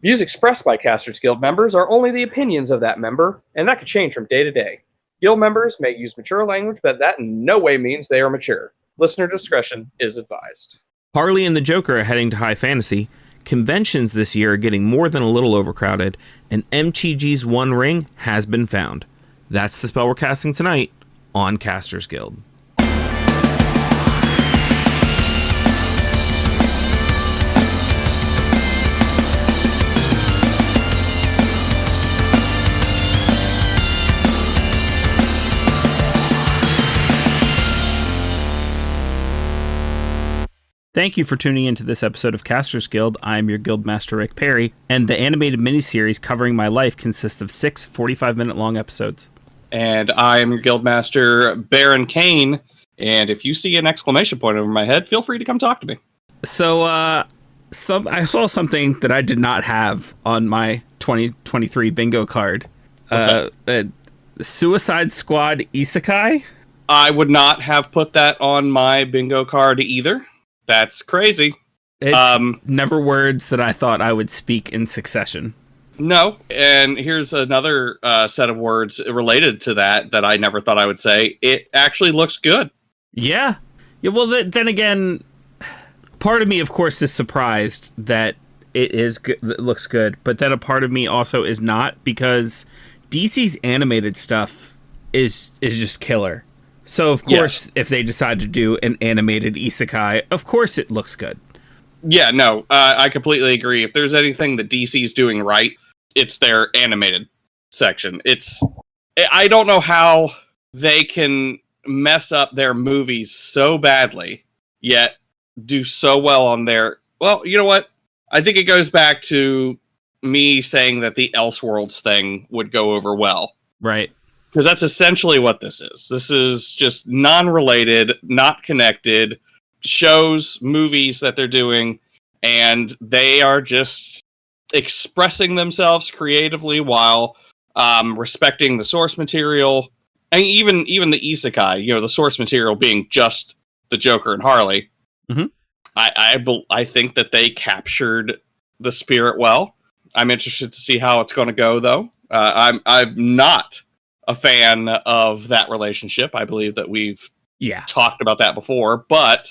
Views expressed by Casters Guild members are only the opinions of that member, and that could change from day to day. Guild members may use mature language, but that in no way means they are mature. Listener discretion is advised. Harley and the Joker are heading to high fantasy. Conventions this year are getting more than a little overcrowded, and MTG's One Ring has been found. That's the spell we're casting tonight on Casters Guild. Thank you for tuning into this episode of Casters Guild. I'm your guild master, Ric Perry, and the animated miniseries covering my life consists of 6 45-minute long episodes. And I'm your guild master, Baron Kane, and if you see an exclamation point over my head, feel free to come talk to me. So, I saw something that I did not have on my 2023 bingo card. Suicide Squad Isekai? I would not have put that on my bingo card either. That's crazy. It's never words that I thought I would speak in succession. No, and here's another set of words related to that I never thought I would say. It actually looks good. Yeah. Well, then again, part of me, of course, is surprised that it looks good, but then a part of me also is not, because DC's animated stuff is just killer. So, of course, yes, if they decide to do an animated isekai, of course it looks good. Yeah, no, I completely agree. If there's anything that DC's doing right, it's their animated section. I don't know how they can mess up their movies so badly, yet do so well on their... Well, you know what? I think it goes back to me saying that the Elseworlds thing would go over well. Right. Because that's essentially what this is. This is just non-related, not connected shows, movies that they're doing, and they are just expressing themselves creatively while respecting the source material. And even the isekai, the source material being just the Joker and Harley. Mm-hmm. I think that they captured the spirit well. I'm interested to see how it's going to go, though. I'm not a fan of that relationship. I believe that we've talked about that before, but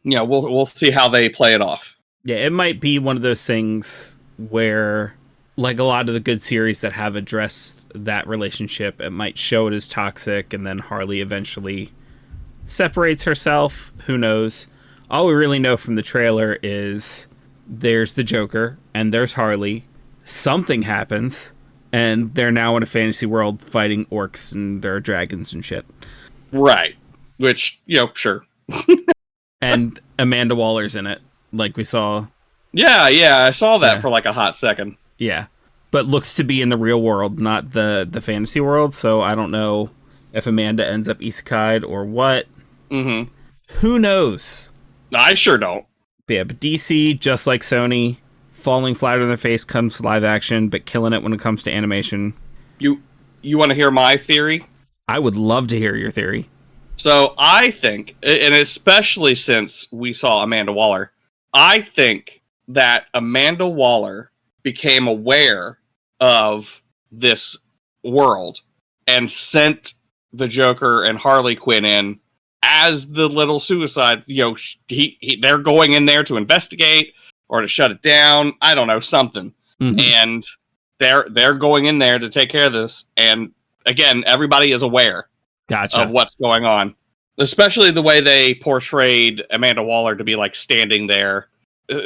we'll see how they play it off. Yeah, it might be one of those things where, like a lot of the good series that have addressed that relationship, it might show it as toxic, and then Harley eventually separates herself. Who knows? All we really know from the trailer is there's the Joker and there's Harley. Something happens, and they're now in a fantasy world fighting orcs, and there are dragons and shit. Right. Which, sure. And Amanda Waller's in it, like we saw. Yeah, I saw that for like a hot second. Yeah. But looks to be in the real world, not the fantasy world, so I don't know if Amanda ends up isekai'd or what. Mm-hmm. Who knows? I sure don't. But DC, just like Sony, falling flat on their face comes live action, but killing it when it comes to animation. You want to hear my theory? I would love to hear your theory. So I think, and especially since we saw Amanda Waller, I think that Amanda Waller became aware of this world and sent the Joker and Harley Quinn in as the little suicide. They're going in there to investigate or to shut it down. I don't know, something. Mm-hmm. And they're going in there to take care of this. And again, everybody is aware of what's going on. Especially the way they portrayed Amanda Waller to be like standing there,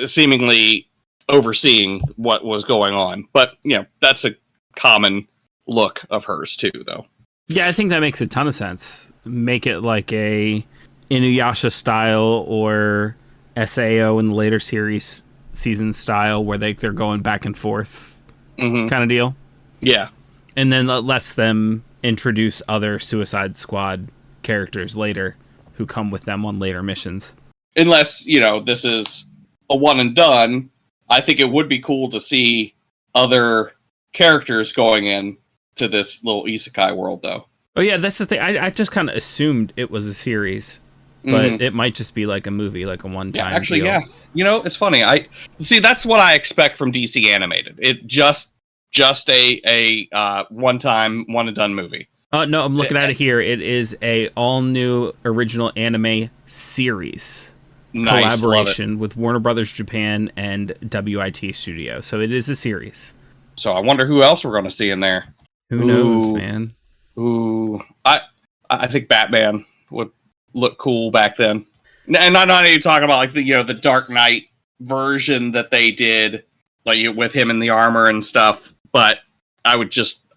seemingly overseeing what was going on. But, that's a common look of hers too, though. Yeah, I think that makes a ton of sense. Make it like a Inuyasha style or SAO in the later season style, where they're going back and forth kind of deal. Yeah. And then lets them introduce other Suicide Squad characters later who come with them on later missions. Unless, this is a one and done, I think it would be cool to see other characters going in to this little isekai world, though. Oh, yeah, that's the thing. I just kind of assumed it was a series. but it might just be like a movie, like a one-time actually, deal. yeah. You know, it's funny. I see. That's what I expect from DC animated. It just a one-time, one-and-done movie. Oh no, I'm looking at it here. It is a all-new original anime series collaboration with Warner Brothers Japan and WIT Studio. So it is a series. So I wonder who else we're going to see in there. Who knows, man? Ooh, I think Batman would look cool back then, and I'm not even talking about like the Dark Knight version that they did, like with him in the armor and stuff. But I'd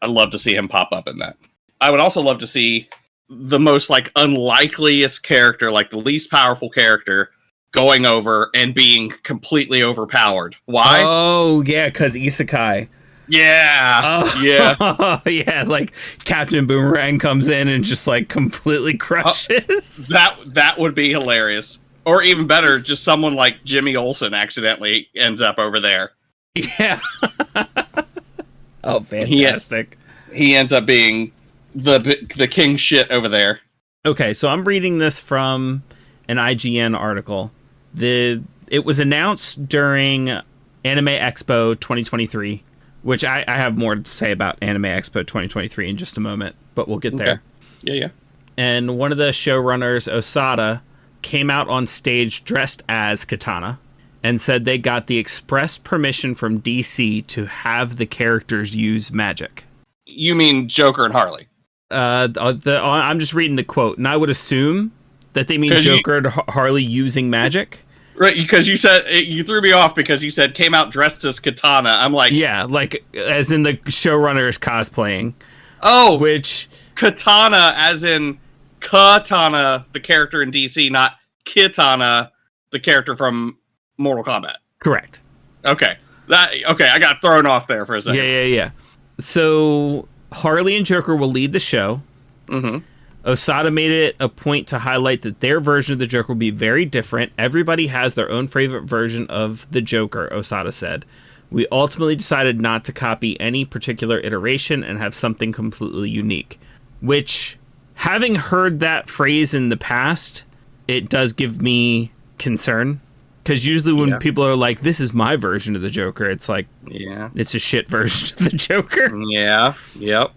love to see him pop up in that. I would also love to see the most like unlikeliest character, like the least powerful character, going over and being completely overpowered. Why? Oh yeah, because Isekai. Yeah. Yeah. Yeah, like Captain Boomerang comes in and just like completely crushes. That would be hilarious. Or even better, just someone like Jimmy Olsen accidentally ends up over there. Yeah. Oh, fantastic. He ends up being the king shit over there. Okay, so I'm reading this from an IGN article. It was announced during Anime Expo 2023, which I have more to say about Anime Expo 2023 in just a moment, but we'll get there. Yeah. And one of the showrunners, Osada, came out on stage dressed as Katana and said they got the express permission from DC to have the characters use magic. You mean Joker and Harley? I'm just reading the quote, and I would assume that they mean Joker and Harley using magic. Right, because you threw me off because you said came out dressed as Katana. I'm like... Yeah, like, as in the showrunner is cosplaying. Oh! Which... Katana, as in Katana, the character in DC, not Kitana, the character from Mortal Kombat. Correct. Okay. I got thrown off there for a second. Yeah. So, Harley and Joker will lead the show. Mm-hmm. Osada made it a point to highlight that their version of the Joker will be very different. Everybody has their own favorite version of the Joker, Osada said. We ultimately decided not to copy any particular iteration and have something completely unique. Which, having heard that phrase in the past, it does give me concern. Because usually when people are like, this is my version of the Joker, it's like, it's a shit version of the Joker. Yeah, yep.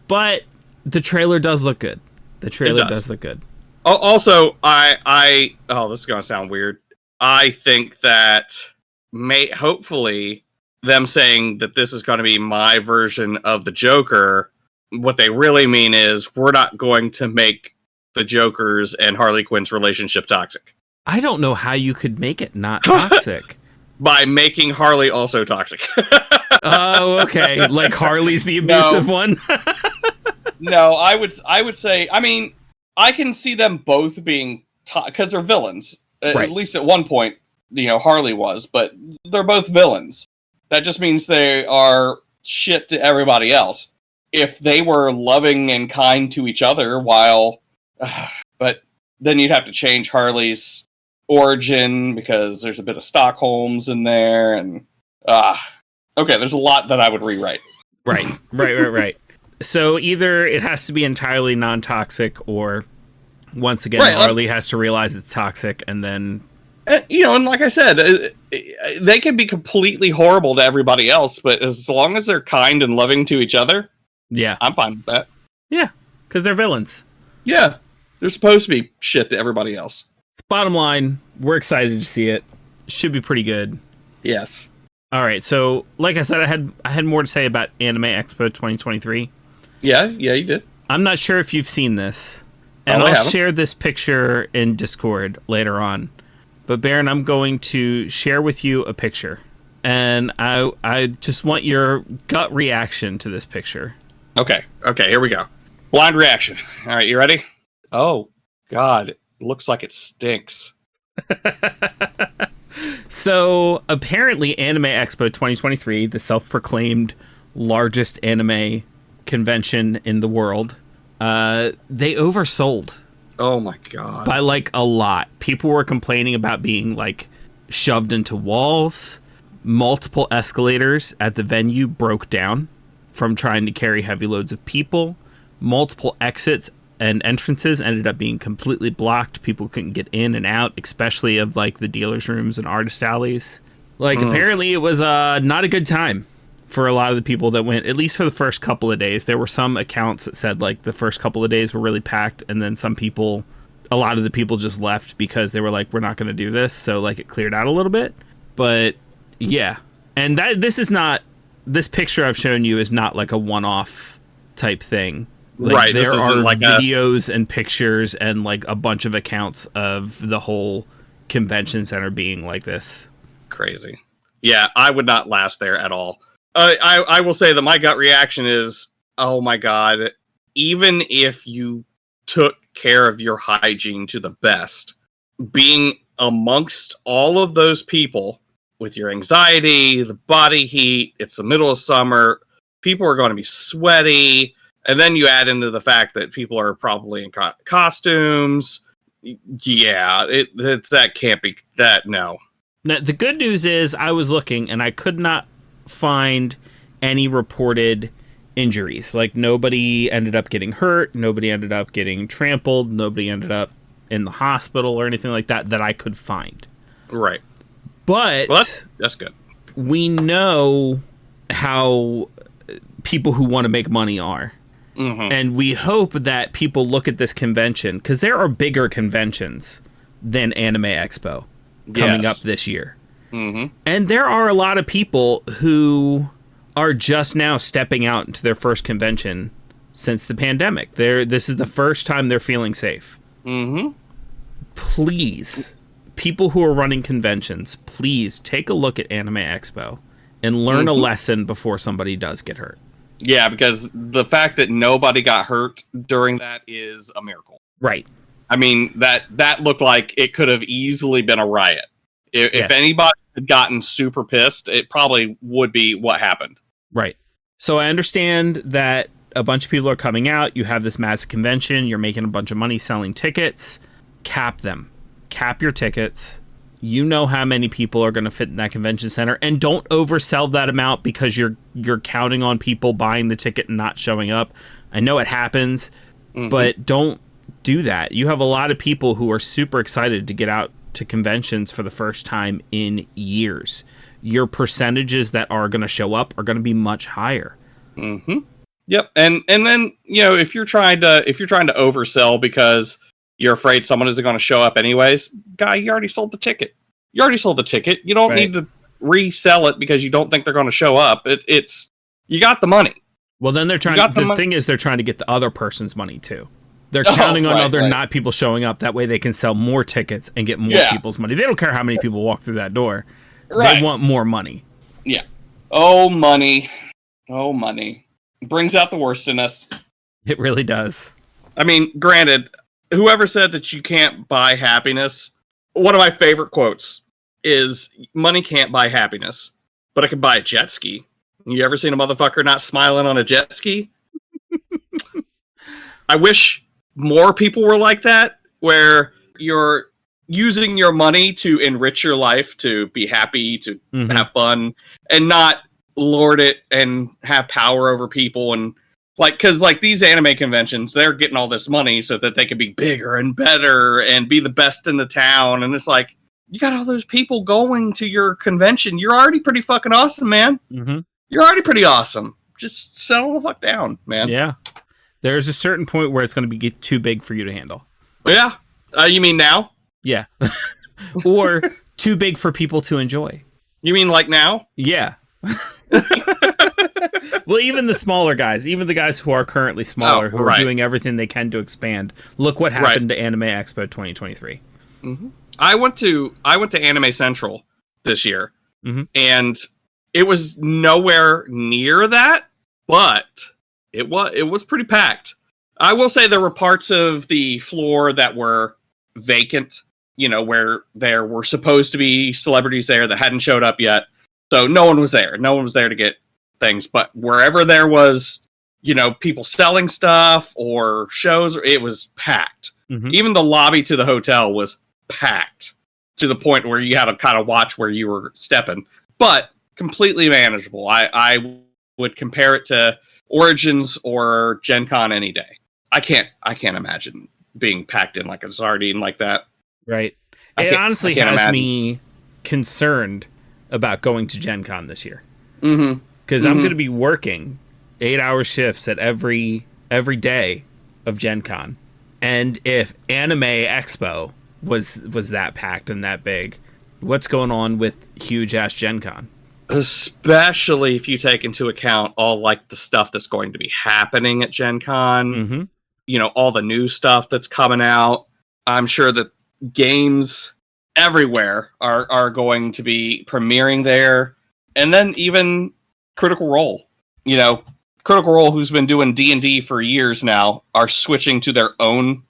But the trailer does look good. The trailer does look good. Also, this is going to sound weird. I think that hopefully them saying that this is going to be my version of the Joker, what they really mean is we're not going to make the Joker's and Harley Quinn's relationship toxic. I don't know how you could make it not toxic. By making Harley also toxic. Oh, okay. Like Harley's the abusive one? No, I would say, I mean, I can see them both being, because they're villains. At least at one point, Harley was, but they're both villains. That just means they are shit to everybody else. If they were loving and kind to each other but then you'd have to change Harley's origin because there's a bit of Stockholm's in there, and okay, there's a lot that I would rewrite. Right. So either it has to be entirely non-toxic, or once again, Harley has to realize it's toxic, and then... and like I said, they can be completely horrible to everybody else, but as long as they're kind and loving to each other, I'm fine with that. Yeah, because they're villains. Yeah, they're supposed to be shit to everybody else. Bottom line, we're excited to see it. Should be pretty good. Yes. All right, so like I said, I had more to say about Anime Expo 2023. Yeah, you did. I'm not sure if you've seen this, and I'll share this picture in Discord later on. But Baron, I'm going to share with you a picture, and I just want your gut reaction to this picture. Okay, here we go. Blind reaction. All right, you ready? Oh, God, it looks like it stinks. So, apparently, Anime Expo 2023, the self-proclaimed largest anime convention in the world, they oversold. Oh my God. By like a lot. People were complaining about being like shoved into walls. Multiple escalators at the venue broke down from trying to carry heavy loads of people. Multiple exits and entrances ended up being completely blocked. People couldn't get in and out, especially of like the dealers' rooms and artist alleys. Like, apparently it was not a good time for a lot of the people that went, at least for the first couple of days. There were some accounts that said like the first couple of days were really packed, and then a lot of the people just left because they were like, we're not going to do this. So like it cleared out a little bit. But yeah. And this picture I've shown you is not like a one-off type thing. Like, right. There are like videos and pictures and like a bunch of accounts of the whole convention center being like this. Crazy. Yeah, I would not last there at all. I will say that my gut reaction is, oh my God, even if you took care of your hygiene to the best, being amongst all of those people with your anxiety, the body heat, it's the middle of summer, people are going to be sweaty, and then you add into the fact that people are probably in costumes. Yeah, that can't be that. No. Now, the good news is I was looking and I could not find any reported injuries. Like, nobody ended up getting hurt, nobody ended up getting trampled, nobody ended up in the hospital or anything like that I could find. Right. But well, that's good. We know how people who want to make money are. Mm-hmm. And we hope that people look at this convention, because there are bigger conventions than Anime Expo coming up this year. Mm-hmm. And there are a lot of people who are just now stepping out into their first convention since the pandemic. This is the first time they're feeling safe. Mm-hmm. Please, people who are running conventions, please take a look at Anime Expo and learn a lesson before somebody does get hurt. Yeah, because the fact that nobody got hurt during that is a miracle. Right. I mean, that looked like it could have easily been a riot. If anybody had gotten super pissed, it probably would be what happened. Right. So I understand that a bunch of people are coming out. You have this massive convention. You're making a bunch of money selling tickets. Cap them. Cap your tickets. You know how many people are going to fit in that convention center, and don't oversell that amount because you're counting on people buying the ticket and not showing up. I know it happens, but don't do that. You have a lot of people who are super excited to get out to conventions for the first time in years. Your percentages that are going to show up are going to be much higher. Mm-hmm. Yep. And then, if you're trying to oversell because you're afraid someone isn't going to show up anyways, guy, you already sold the ticket. You don't need to resell it because you don't think they're going to show up. You got the money. Well, then they're trying. The thing is, they're trying to get the other person's money too. They're counting on other not people showing up. That way, they can sell more tickets and get more people's money. They don't care how many people walk through that door. Right. They want more money. Yeah. Oh, money. Oh, money. It brings out the worst in us. It really does. I mean, granted, whoever said that you can't buy happiness, one of my favorite quotes is, money can't buy happiness, but it can buy a jet ski. You ever seen a motherfucker not smiling on a jet ski? I wish more people were like that, where you're using your money to enrich your life, to be happy, to have fun, and not lord it and have power over people. And because these anime conventions, they're getting all this money so that they can be bigger and better and be the best in the town. And it's like, you got all those people going to your convention. You're already pretty fucking awesome, man. Mm-hmm. You're already pretty awesome. Just settle the fuck down, man. Yeah. There's a certain point where it's going to be too big for you to handle. Yeah. You mean now? Yeah. Or too big for people to enjoy. You mean like now? Yeah. Well, even the smaller guys, even the guys who are currently smaller, who are doing everything they can to expand. Look what happened to Anime Expo 2023. Mm-hmm. I went to Anime Central this year, and it was nowhere near that, but it was pretty packed. I will say there were parts of the floor that were vacant, where there were supposed to be celebrities there that hadn't showed up yet. So no one was there. No one was there to get things. But wherever there was, people selling stuff or shows, it was packed. Mm-hmm. Even the lobby to the hotel was packed to the point where you had to kind of watch where you were stepping. But completely manageable. I would compare it to Origins or Gen Con any day. I can't imagine being packed in like a sardine like that. Right. I It honestly can't has imagine. me concerned about going to Gen Con this year. Mm-hmm. Because I'm going to be working 8-hour shifts at every day of Gen Con. And if Anime Expo was that packed and that big, what's going on with huge-ass Gen Con? Especially if you take into account all like the stuff that's going to be happening at Gen Con. Mm-hmm. You know, all the new stuff that's coming out. I'm sure that games everywhere are going to be premiering there. And then even Critical Role. You know, Critical Role, who's been doing D&D for years now, are switching to their own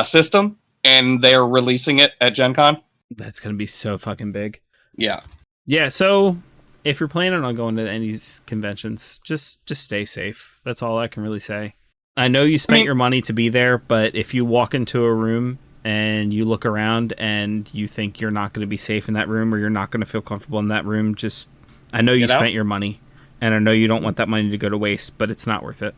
system, and they're releasing it at Gen Con. That's going to be so fucking big. Yeah. Yeah, so if you're planning on going to any of these conventions, just stay safe. That's all I can really say. I know you spent your money to be there, but if you walk into a room and you look around and you think you're not going to be safe in that room or you're not going to feel comfortable in that room, just, I know you spent your money, and I know you don't want that money to go to waste, but it's not worth it.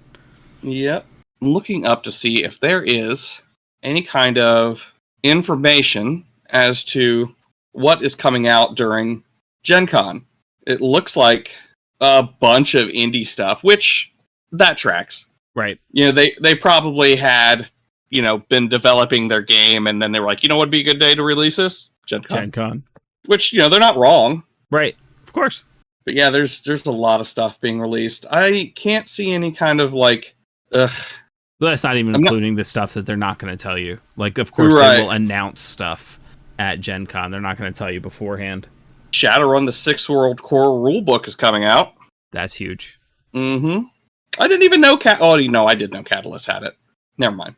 Yep. I'm looking up to see if there is any kind of information as to what is coming out during Gen Con. It looks like a bunch of indie stuff, which that tracks. Right. You know, they probably had, you know, been developing their game, and then they were like, you know what would be a good day to release this? Gen Con. Gen Con. Which, you know, they're not wrong. Right. Of course. But yeah, there's a lot of stuff being released. I can't see any kind of like, ugh. Well, that's not even including the stuff that they're not going to tell you. Like, of course, they will announce stuff at Gen Con. They're not going to tell you beforehand. Shadowrun, the 6th World Core Rulebook is coming out. That's huge. Mm-hmm. I didn't even know I did know Catalyst had it. Never mind.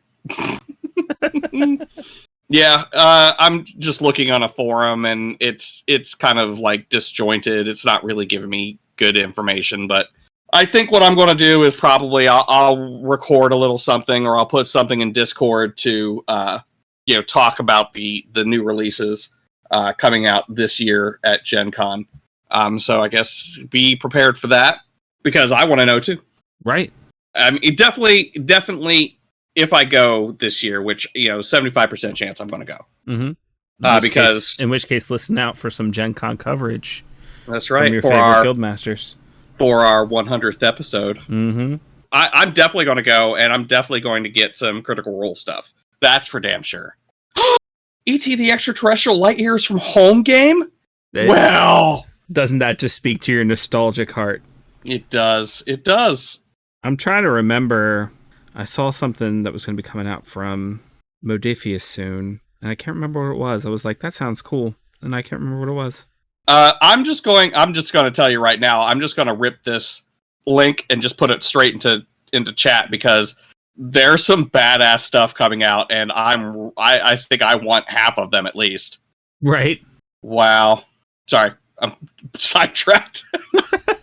Yeah, I'm just looking on a forum, and it's kind of like disjointed. It's not really giving me good information, but I think what I'm going to do is probably I'll record a little something, or I'll put something in Discord to talk about the new releases coming out this year at Gen Con. So I guess be prepared for that, because I want to know too. Right. It definitely, if I go this year, which, 75% chance I'm going to go. Mm-hmm. In which case, listen out for some Gen Con coverage. That's right. From your favorite Guildmasters. For our 100th episode. Mm-hmm. I'm definitely going to go, and I'm definitely going to get some Critical Role stuff. That's for damn sure. E.T. the Extraterrestrial Light Years from Home game? Well! Doesn't that just speak to your nostalgic heart? It does. It does. I'm trying to remember. I saw something that was going to be coming out from Modifius soon, and I can't remember what it was. I was like, that sounds cool, and I can't remember what it was. I'm just going to tell you right now, I'm just going to rip this link and just put it straight into chat, because there's some badass stuff coming out, and I think I want half of them at least. Right. Wow. Sorry. I'm sidetracked.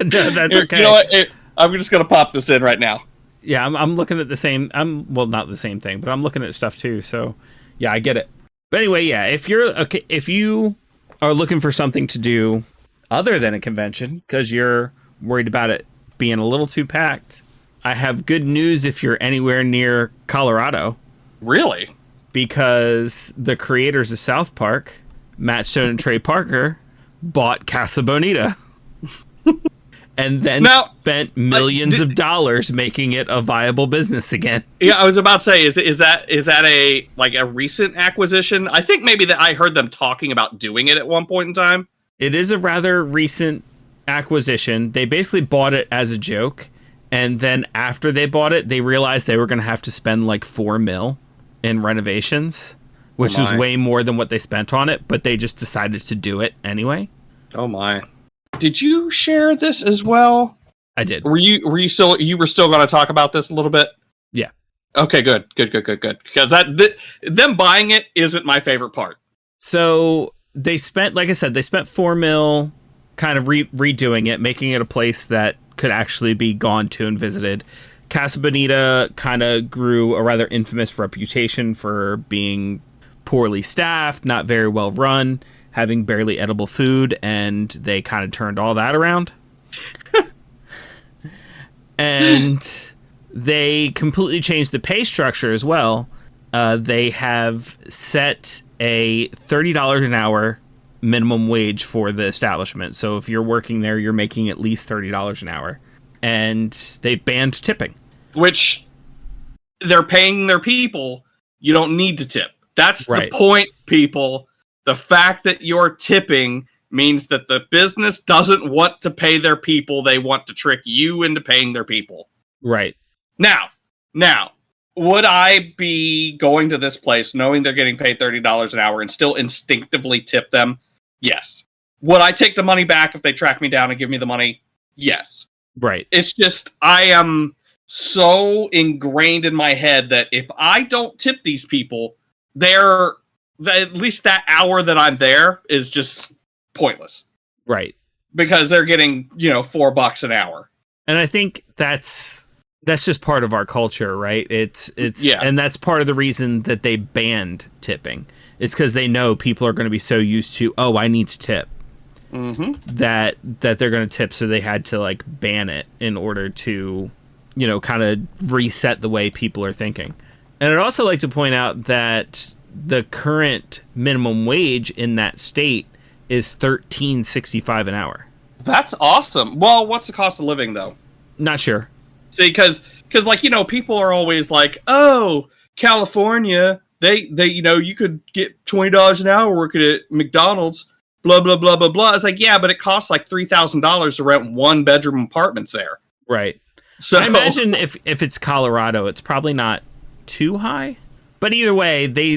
No, that's okay. You know what? I'm just going to pop this in right now. Yeah, I'm looking at the same. Not the same thing, but I'm looking at stuff too. So, yeah, I get it. But anyway, yeah, if you are looking for something to do other than a convention because you're worried about it being a little too packed, I have good news if you're anywhere near Colorado. Really? Because the creators of South Park, Matt Stone and Trey Parker, bought Casa Bonita. And then spent millions of dollars making it a viable business again. Yeah, I was about to say, is that a recent acquisition? I think maybe that I heard them talking about doing it at one point in time. It is a rather recent acquisition. They basically bought it as a joke, and then after they bought it, they realized they were going to have to spend like $4 million in renovations, which was way more than what they spent on it, but they just decided to do it anyway. Oh my. Did you share this as well? I did. Were you still going to talk about this a little bit? Yeah. Okay, good. Because them buying it isn't my favorite part. So they spent, like I said, $4 million kind of redoing it, making it a place that could actually be gone to and visited. Casa Bonita kind of grew a rather infamous reputation for being poorly staffed, not very well run, having barely edible food, and they kind of turned all that around. And They completely changed the pay structure as well. They have set a $30 an hour minimum wage for the establishment. So if you're working there, you're making at least $30 an hour. And they've banned tipping. Which they're paying their people. You don't need to tip. That's Right. the point, people. The fact that you're tipping means that the business doesn't want to pay their people. They want to trick you into paying their people. Right. Now, would I be going to this place knowing they're getting paid $30 an hour and still instinctively tip them? Yes. Would I take the money back if they track me down and give me the money? Yes. Right. It's just, I am so ingrained in my head that if I don't tip these people, at least that hour that I'm there is just pointless. Right. Because they're getting, $4 an hour. And I think that's just part of our culture, right? It's Yeah. And that's part of the reason that they banned tipping. It's because they know people are going to be so used to, oh, I need to tip. Mm-hmm. That they're going to tip, so they had to ban it in order to, kind of reset the way people are thinking. And I'd also like to point out that the current minimum wage in that state is $13.65 an hour. That's awesome. Well, what's the cost of living, though? Not sure. See, because people are always like, oh, California, they you could get $20 an hour working at McDonald's, blah, blah, blah, blah, blah. It's like, yeah, but it costs like $3,000 to rent 1-bedroom apartments there. Right. So I imagine if it's Colorado, it's probably not too high. But either way, they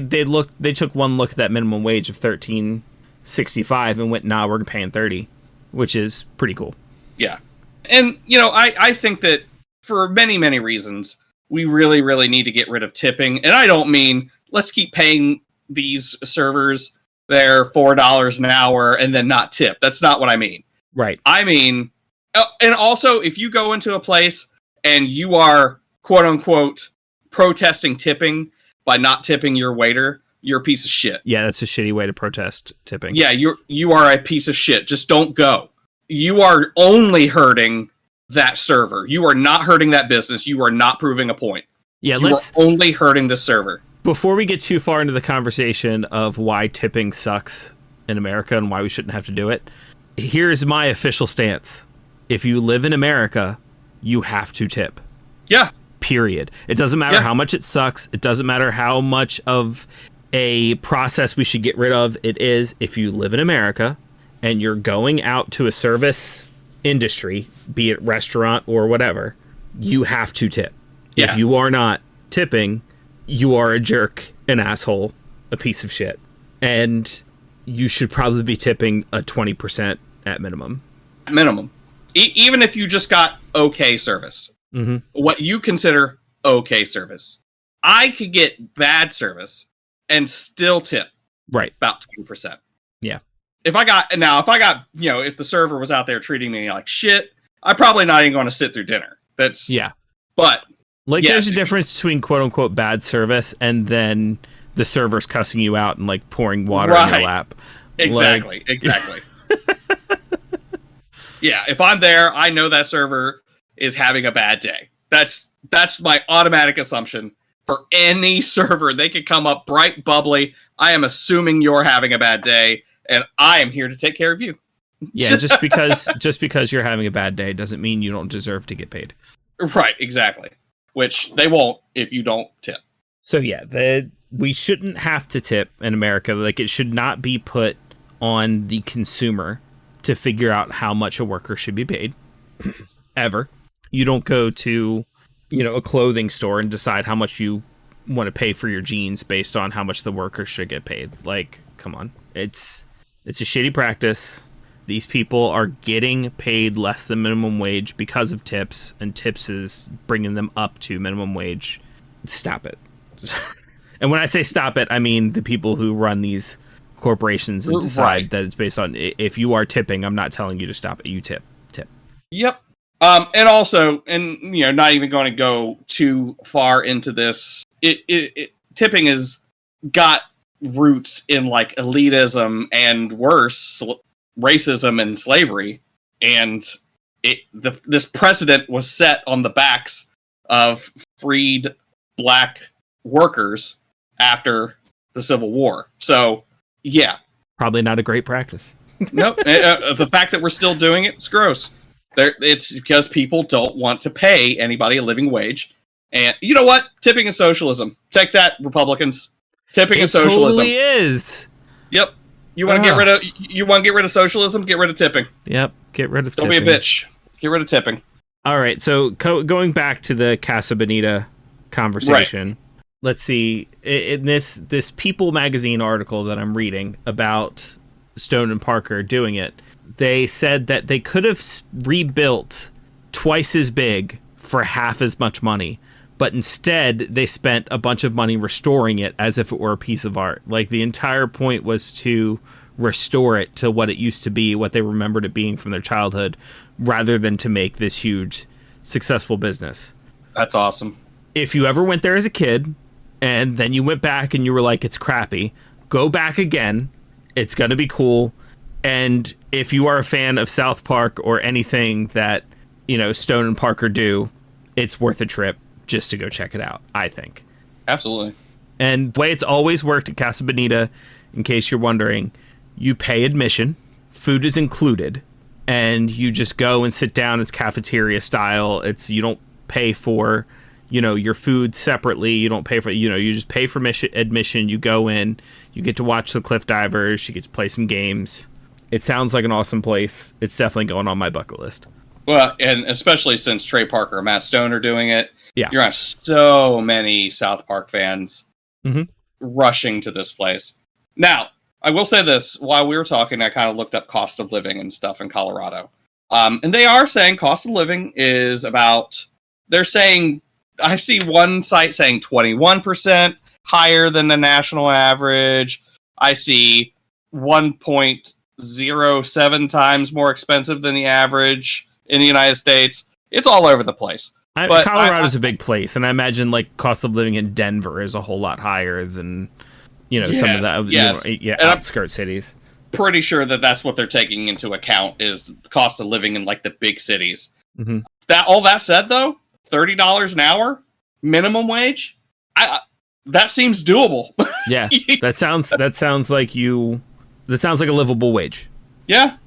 took one look at that minimum wage of $13.65 and went, nah, we're paying $30, which is pretty cool. Yeah. And, I think that for many, many reasons, we really, really need to get rid of tipping. And I don't mean let's keep paying these servers their $4 an hour and then not tip. That's not what I mean. Right. I mean, and also, if you go into a place and you are, quote unquote, protesting tipping by not tipping your waiter, you're a piece of shit. Yeah, that's a shitty way to protest tipping. Yeah, you are a piece of shit. Just don't go. You are only hurting that server. You are not hurting that business. You are not proving a point. Yeah, you are only hurting the server. Before we get too far into the conversation of why tipping sucks in America and why we shouldn't have to do it, here's my official stance. If you live in America, you have to tip. Yeah. Period. It doesn't matter how much it sucks. It doesn't matter how much of a process we should get rid of it is. If you live in America and you're going out to a service industry, be it restaurant or whatever, you have to tip. Yeah. If you are not tipping, you are a jerk, an asshole, a piece of shit. And you should probably be tipping a 20% at minimum. Minimum. Even if you just got okay service. Mm-hmm. What you consider okay service. I could get bad service and still tip. Right. About 10%. Yeah. If the server was out there treating me like shit, I'm probably not even going to sit through dinner. But there's a difference between quote unquote bad service and then the server's cussing you out and pouring water in your lap. Exactly. Yeah, if I'm there, I know that server is having a bad day. That's my automatic assumption for any server. They could come up bright, bubbly. I am assuming you're having a bad day, and I am here to take care of you. Yeah, just because you're having a bad day doesn't mean you don't deserve to get paid. Right, exactly. Which they won't if you don't tip. So yeah, we shouldn't have to tip in America. It should not be put on the consumer to figure out how much a worker should be paid. Ever. You don't go to, a clothing store and decide how much you want to pay for your jeans based on how much the worker should get paid. Come on. It's a shitty practice. These people are getting paid less than minimum wage because of tips, and tips is bringing them up to minimum wage. Stop it. And when I say stop it, I mean the people who run these corporations and decide that it's based on, if you are tipping, I'm not telling you to stop it. You tip. Yep. And also, not even going to go too far into this, tipping has got roots in elitism and worse, racism and slavery. And this precedent was set on the backs of freed black workers after the Civil War. So, yeah. Probably not a great practice. Nope. The fact that we're still doing it's gross. It's because people don't want to pay anybody a living wage. And you know what? Tipping is socialism. Take that, Republicans. Tipping is socialism. It totally is. Yep. You want to get rid of socialism? Get rid of tipping. Yep. Get rid of tipping. Don't be a bitch. Get rid of tipping. All right. So going back to the Casa Bonita conversation, right. Let's see. In this People magazine article that I'm reading about Stone and Parker doing it, they said that they could have rebuilt twice as big for half as much money. But instead, they spent a bunch of money restoring it as if it were a piece of art. Like, the entire point was to restore it to what it used to be, what they remembered it being from their childhood, rather than to make this huge, successful business. That's awesome. If you ever went there as a kid, and then you went back and you were like, it's crappy, go back again. It's going to be cool. And if you are a fan of South Park or anything that, Stone and Parker do, it's worth a trip just to go check it out, I think. Absolutely. And the way it's always worked at Casa Bonita, in case you're wondering, you pay admission, food is included, and you just go and sit down. It's cafeteria style. You don't pay for, your food separately. You don't pay for, you just pay for admission. You go in, you get to watch the cliff divers, you get to play some games. It sounds like an awesome place. It's definitely going on my bucket list. Well, and especially since Trey Parker and Matt Stone are doing it, yeah, you're have so many South Park fans rushing to this place. Now, I will say this. While we were talking, I kind of looked up cost of living and stuff in Colorado. And they are saying cost of living is about, they're saying, I see one site saying 21% higher than the national average. I see 1.07 times more expensive than the average in the United States. It's all over the place. Colorado's a big place, and I imagine like cost of living in Denver is a whole lot higher than some of the outskirt cities. Pretty sure that's what they're taking into account is the cost of living in like the big cities. Mm-hmm. All that said, though, $30 an hour minimum wage, that seems doable. Yeah, that sounds like a livable wage. Yeah.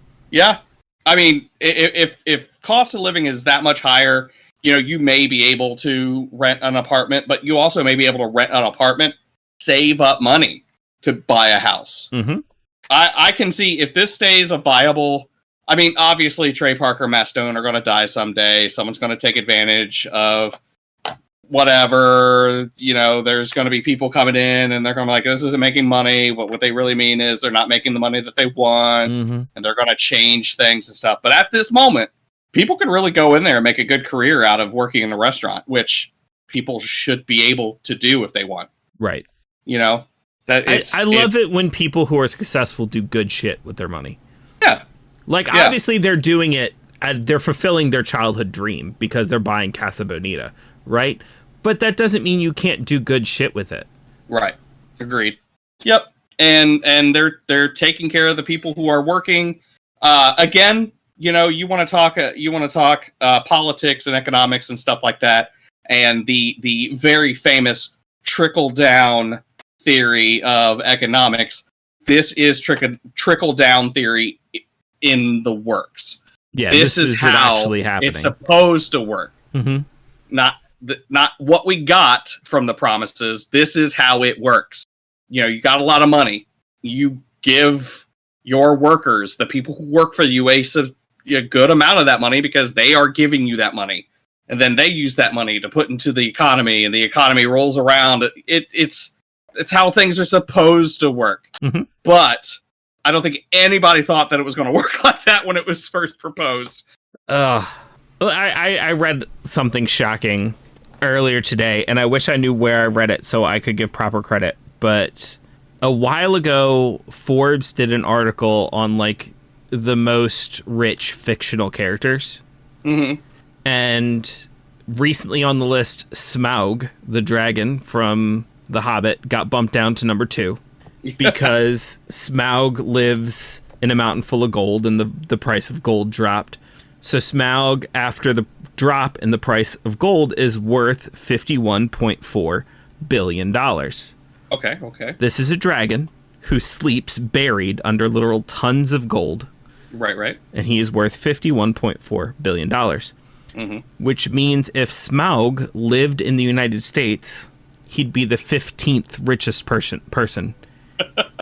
I mean, if cost of living is that much higher, you may be able to rent an apartment, but you also may be able to rent an apartment, save up money to buy a house. Mm-hmm. I can see if this stays a viable. I mean, obviously, Trey Parker and Matt Stone are going to die someday. Someone's going to take advantage of whatever. There's going to be people coming in and they're going to be like, this isn't making money. What they really mean is they're not making the money that they want, and they're going to change things and stuff. But at this moment, people can really go in there and make a good career out of working in a restaurant, which people should be able to do if they want. Right. I love it when people who are successful do good shit with their money. Yeah. Obviously they're doing it, they're fulfilling their childhood dream because they're buying Casa Bonita, right? But that doesn't mean you can't do good shit with it. Right. Agreed. Yep. And they're taking care of the people who are working. Again, you want to talk politics and economics and stuff like that. And the very famous trickle down theory of economics. This is trickle down theory in the works. Yeah, this is how actually happening. It's supposed to work. Mm-hmm. Not what we got from the promises. This is how it works. You got a lot of money. You give your workers, the people who work for you, a good amount of that money because they are giving you that money. And then they use that money to put into the economy, and the economy rolls around. It's how things are supposed to work. Mm-hmm. But I don't think anybody thought that it was going to work like that when it was first proposed. I read something shocking earlier today, and I wish I knew where I read it so I could give proper credit. But a while ago, Forbes did an article on like the most rich fictional characters. Mm-hmm. And recently on the list, Smaug, the dragon from The Hobbit, got bumped down to number 2 because Smaug lives in a mountain full of gold and the price of gold dropped. So Smaug, after the drop in the price of gold, is worth $51.4 billion. Okay. This is a dragon who sleeps buried under literal tons of gold. Right. And he is worth $51.4 billion. Which means if Smaug lived in the United States, he'd be the 15th richest person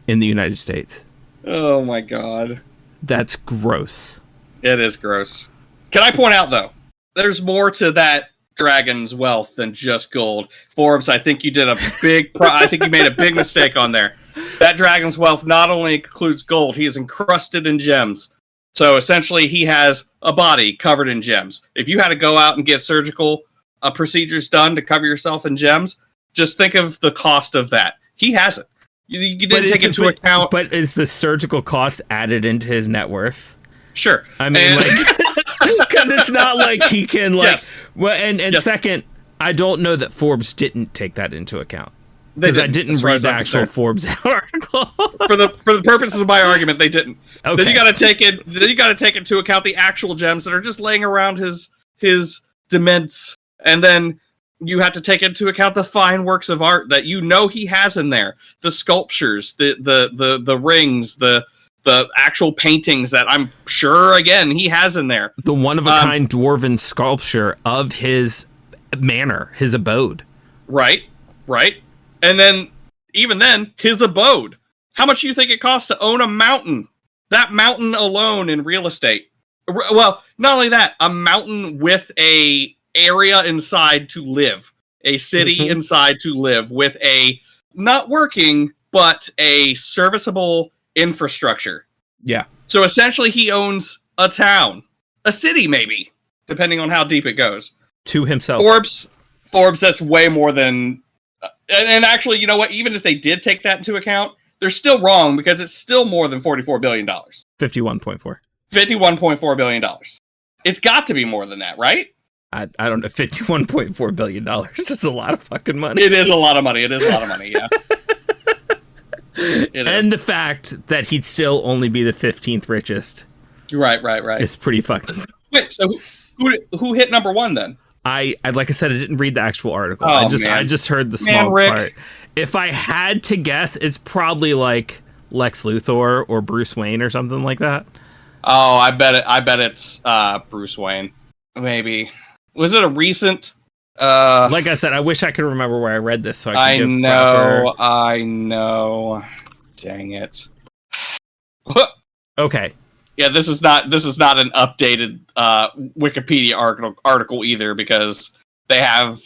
in the United States. Oh my god. That's gross. It is gross. Can I point out, though, there's more to that dragon's wealth than just gold. Forbes, I think you did a I think you made a big mistake on there. That dragon's wealth not only includes gold, he is encrusted in gems. So essentially, he has a body covered in gems. If you had to go out and get surgical procedures done to cover yourself in gems, just think of the cost of that. He has it. You didn't take into account. But is the surgical cost added into his net worth? Sure. I mean, because it's not like he can, Yes. Well, and Yes. Second, I don't know that Forbes didn't take that into account. Because I didn't read the actual Forbes article. for the purposes of my argument, they didn't. Okay. Then you got to take into account the actual gems that are just laying around his demesne, and then you have to take into account the fine works of art that he has in there, the sculptures, the rings, the actual paintings that I'm sure again he has in there. The one of a kind dwarven sculpture of his manor, his abode. Right. And then, even then, his abode. How much do you think it costs to own a mountain? That mountain alone in real estate. Well, not only that, a mountain with a area inside to live. A city inside to live with a, not working, but a serviceable infrastructure. Yeah. So essentially, he owns a town. A city, maybe, depending on how deep it goes. To himself. Forbes, that's way more than... And actually, you know what? Even if they did take that into account, they're still wrong because it's still more than $44 billion. 51.4. $51.4 billion. It's got to be more than that, right? I don't know. $51.4 billion is a lot of fucking money. It is a lot of money. Yeah. And the fact that he'd still only be the 15th richest. Right. Is pretty fucking... Wait, so who hit number one then? I like I said, I didn't read the actual article. Oh, I just heard the small Rick. part. If I had to guess, it's probably like Lex Luthor or Bruce Wayne or something like that. Oh, I bet it's Bruce Wayne. Maybe. Was it a recent? Like I said, I wish I could remember where I read this. So I know. Dang it. Okay. Yeah, this is not an updated Wikipedia article either, because they have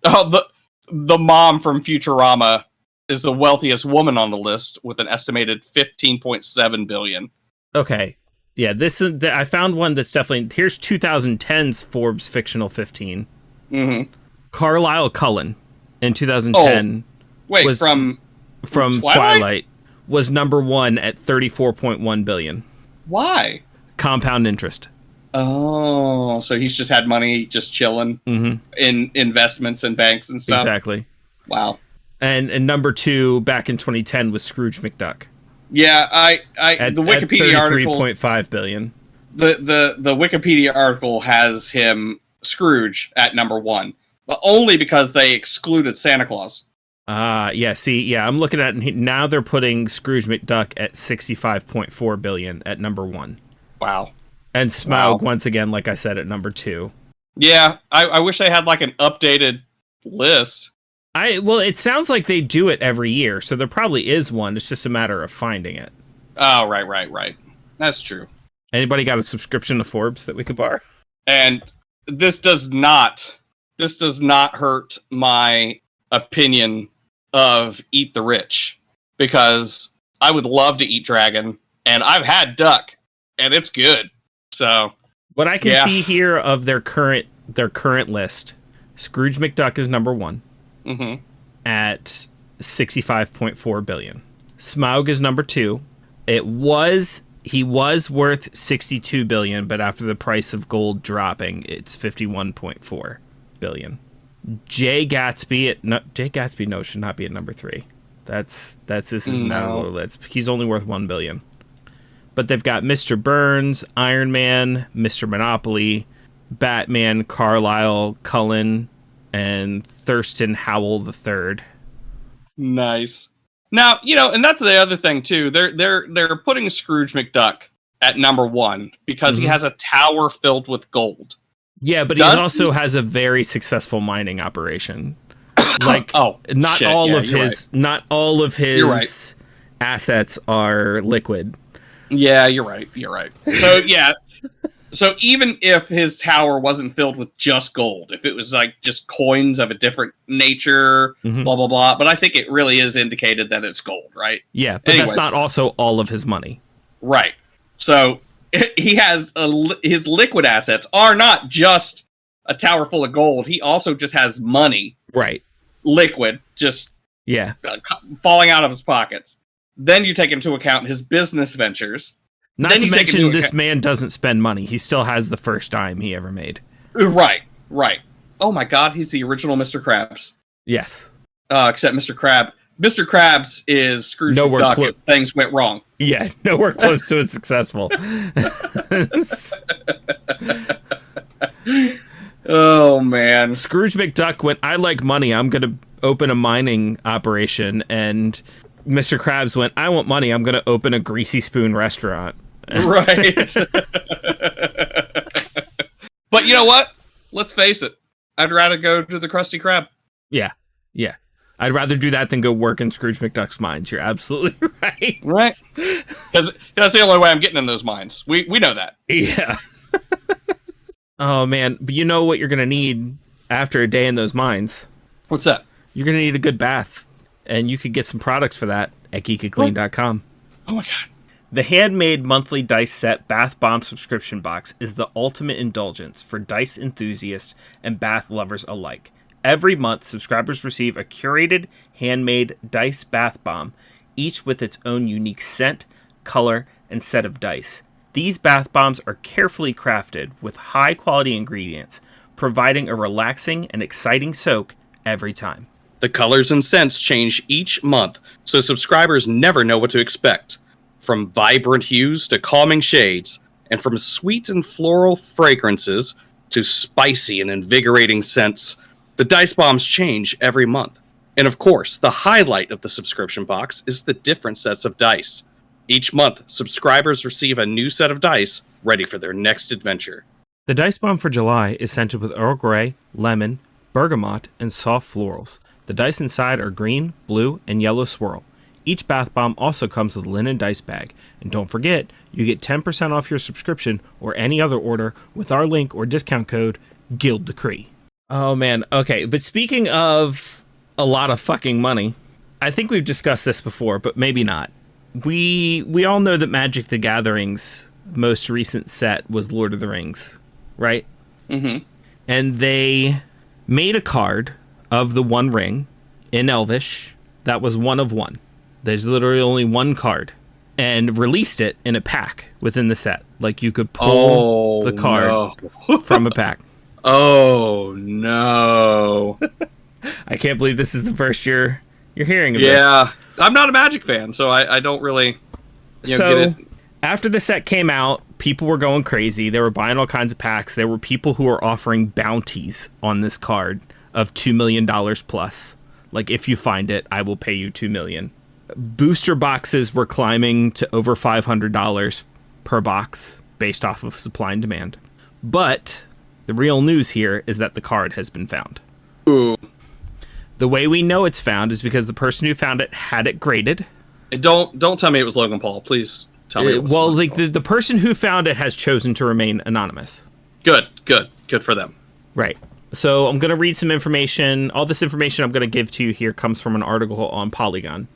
the mom from Futurama is the wealthiest woman on the list with an estimated $15.7 billion. Okay. Yeah, I found one that's definitely... Here's 2010's Forbes Fictional 15. Mm-hmm. Carlisle Cullen in 2010 was from Twilight was number one at $34.1 billion. Why? Compound interest. Oh, so he's just had money just chilling in investments and banks and stuff. Exactly. Wow. And number two back in 2010 was Scrooge McDuck. Yeah, the Wikipedia article, $33.5 billion. The Wikipedia article has him Scrooge at number one, but only because they excluded Santa Claus. Yeah. See, yeah, I'm looking at it now. They're putting Scrooge McDuck at $65.4 billion at number one. Wow. And Smaug once again, like I said, at number two. Yeah, I wish they had like an updated list. Well, it sounds like they do it every year, so there probably is one. It's just a matter of finding it. Oh, right. That's true. Anybody got a subscription to Forbes that we could borrow? And this does not hurt my opinion of Eat the Rich, because I would love to eat dragon, and I've had duck, and it's good. So what I can see here of their current list, Scrooge McDuck is number one at $65.4 billion. Smaug is number two. He was worth $62 billion, but after the price of gold dropping, it's $51.4 billion. Jay Gatsby should not be at number three. He's only worth $1 billion. But they've got Mr. Burns, Iron Man, Mr. Monopoly, Batman, Carlisle, Cullen, and Thurston Howell III. Nice. Now, and that's the other thing too. They're putting Scrooge McDuck at number 1 because he has a tower filled with gold. Yeah, but he also has a very successful mining operation. Like, not all of his assets are liquid. Yeah, you're right. So yeah, so even if his tower wasn't filled with just gold, if it was like just coins of a different nature, blah blah blah, but I think it really is indicated that it's gold, right? Yeah, but that's not also all of his money, right? So he has his liquid assets are not just a tower full of gold. He also just has money, right? Liquid, just falling out of his pockets. Then you take into account his business ventures. Not to mention, this man doesn't spend money. He still has the first dime he ever made. Right. Oh my God, he's the original Mr. Krabs. Yes. Except Mr. Krabs is Scrooge McDuck if things went wrong. Yeah, nowhere close to as successful. Oh, man. Scrooge McDuck went, I like money, I'm going to open a mining operation. And Mr. Krabs went, I want money, I'm going to open a Greasy Spoon restaurant. Right. But you know what? Let's face it. I'd rather go to the Krusty Krab. Yeah. I'd rather do that than go work in Scrooge McDuck's mines. You're absolutely right. Right. Because that's the only way I'm getting in those mines. We know that. Yeah. Oh, man. But you know what you're going to need after a day in those mines? What's that? You're going to need a good bath. And you could get some products for that at geekandclean.com. Oh, my God. The handmade monthly dice set Bath Bomb subscription box is the ultimate indulgence for dice enthusiasts and bath lovers alike. Every month, subscribers receive a curated, handmade dice bath bomb, each with its own unique scent, color, and set of dice. These bath bombs are carefully crafted with high-quality ingredients, providing a relaxing and exciting soak every time. The colors and scents change each month, so subscribers never know what to expect. From vibrant hues to calming shades, and from sweet and floral fragrances to spicy and invigorating scents, the dice bombs change every month. And of course, the highlight of the subscription box is the different sets of dice. Each month, subscribers receive a new set of dice ready for their next adventure. The dice bomb for July is scented with Earl Grey, lemon, bergamot, and soft florals. The dice inside are green, blue, and yellow swirl. Each bath bomb also comes with a linen dice bag. And don't forget, you get 10% off your subscription or any other order with our link or discount code GUILDDECREE. Oh, man. Okay, but speaking of a lot of fucking money, I think we've discussed this before, but maybe not. We all know that Magic the Gathering's most recent set was Lord of the Rings, right? Mm-hmm. And they made a card of the One Ring in Elvish that was one of one. There's literally only one card. And released it in a pack within the set. Like, you could pull the card from a pack. Oh, no. I can't believe this is the first you're hearing of this. Yeah. I'm not a Magic fan, so I don't really get it. After the set came out, people were going crazy. They were buying all kinds of packs. There were people who were offering bounties on this card of $2 million plus. Like, if you find it, I will pay you $2 million. Booster boxes were climbing to over $500 per box based off of supply and demand. But the real news here is that the card has been found. Ooh. The way we know it's found is because the person who found it had it graded. Don't tell me it was Logan Paul. Please tell me it was Logan Paul. The person who found it has chosen to remain anonymous. Good for them. Right. So I'm going to read some information. All this information I'm going to give to you here comes from an article on Polygon.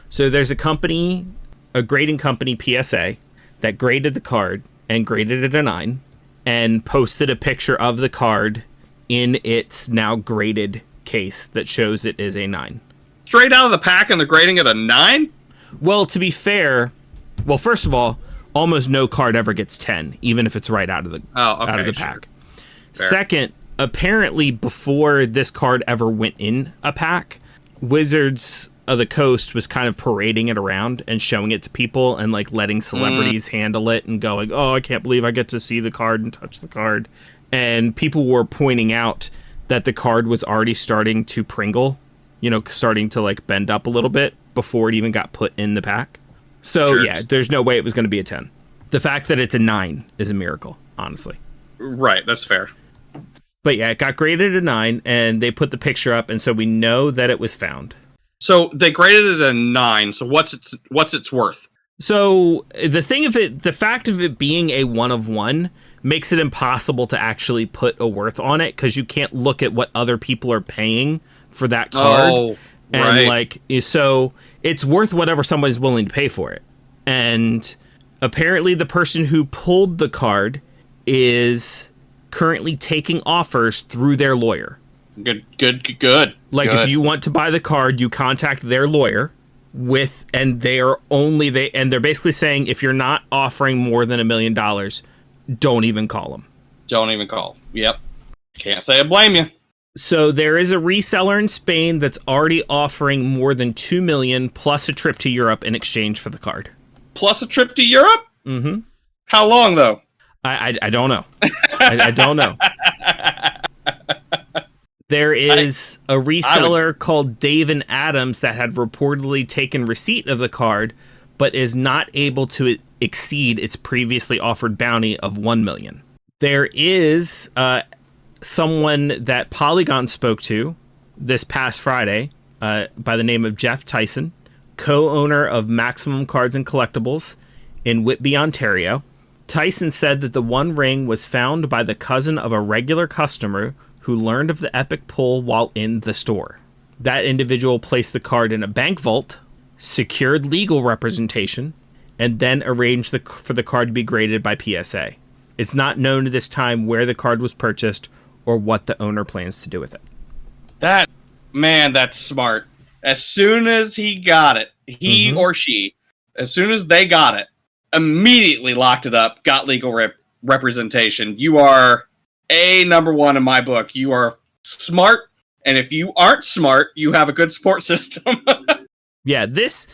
So there's a company, a grading company, PSA, that graded the card and graded it a 9 and posted a picture of the card in its now graded case that shows it is a 9. Straight out of the pack and they're grading it a 9? Well, to be fair, first of all, almost no card ever gets 10, even if it's right out of the pack. Fair. Second, apparently before this card ever went in a pack, Wizards of the coast was kind of parading it around and showing it to people and like letting celebrities handle it and going, oh, I can't believe I get to see the card and touch the card. And people were pointing out that the card was already starting to pringle, starting to like bend up a little bit before it even got put in the pack. So Sure. yeah, there's no way it was going to be a 10. The fact that it's a 9 is a miracle, honestly. Right, that's fair. But yeah, it got graded a 9, and they put the picture up, and so we know that it was found. So they graded it a 9. So what's its worth? So the fact of it being a 1 of 1 makes it impossible to actually put a worth on it, because you can't look at what other people are paying for that card. Oh, and right. So it's worth whatever somebody's willing to pay for it. And apparently the person who pulled the card is currently taking offers through their lawyer. Good. Like, Good. if you want to buy the card, you contact their lawyer and they're basically saying, if you're not offering more than $1 million, don't even call them. Don't even call. Yep. Can't say I blame you. So there is a reseller in Spain that's already offering more than $2 million plus a trip to Europe in exchange for the card. Plus a trip to Europe? Mm-hmm. How long, though? I don't know. I don't know. There is a reseller called Dave and Adams that had reportedly taken receipt of the card, but is not able to exceed its previously offered bounty of $1 million. There is someone that Polygon spoke to this past Friday by the name of Jeff Tyson, co-owner of Maximum Cards and Collectibles in Whitby, Ontario. Tyson said that the One Ring was found by the cousin of a regular customer who learned of the epic pull while in the store. That individual placed the card in a bank vault, secured legal representation, and then arranged for the card to be graded by PSA. It's not known at this time where the card was purchased or what the owner plans to do with it. That's smart. As soon as he got it, or she, as soon as they got it, immediately locked it up, got legal representation. You are number one in my book. You are smart, and if you aren't smart, you have a good support system. Yeah, this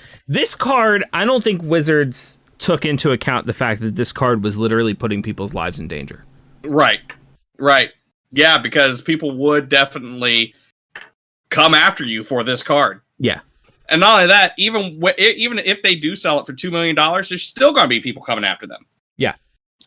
card, I don't think Wizards took into account the fact that this card was literally putting people's lives in danger. Right. Yeah, because people would definitely come after you for this card. Yeah. And not only that, even if they do sell it for $2 million, there's still going to be people coming after them. Yeah.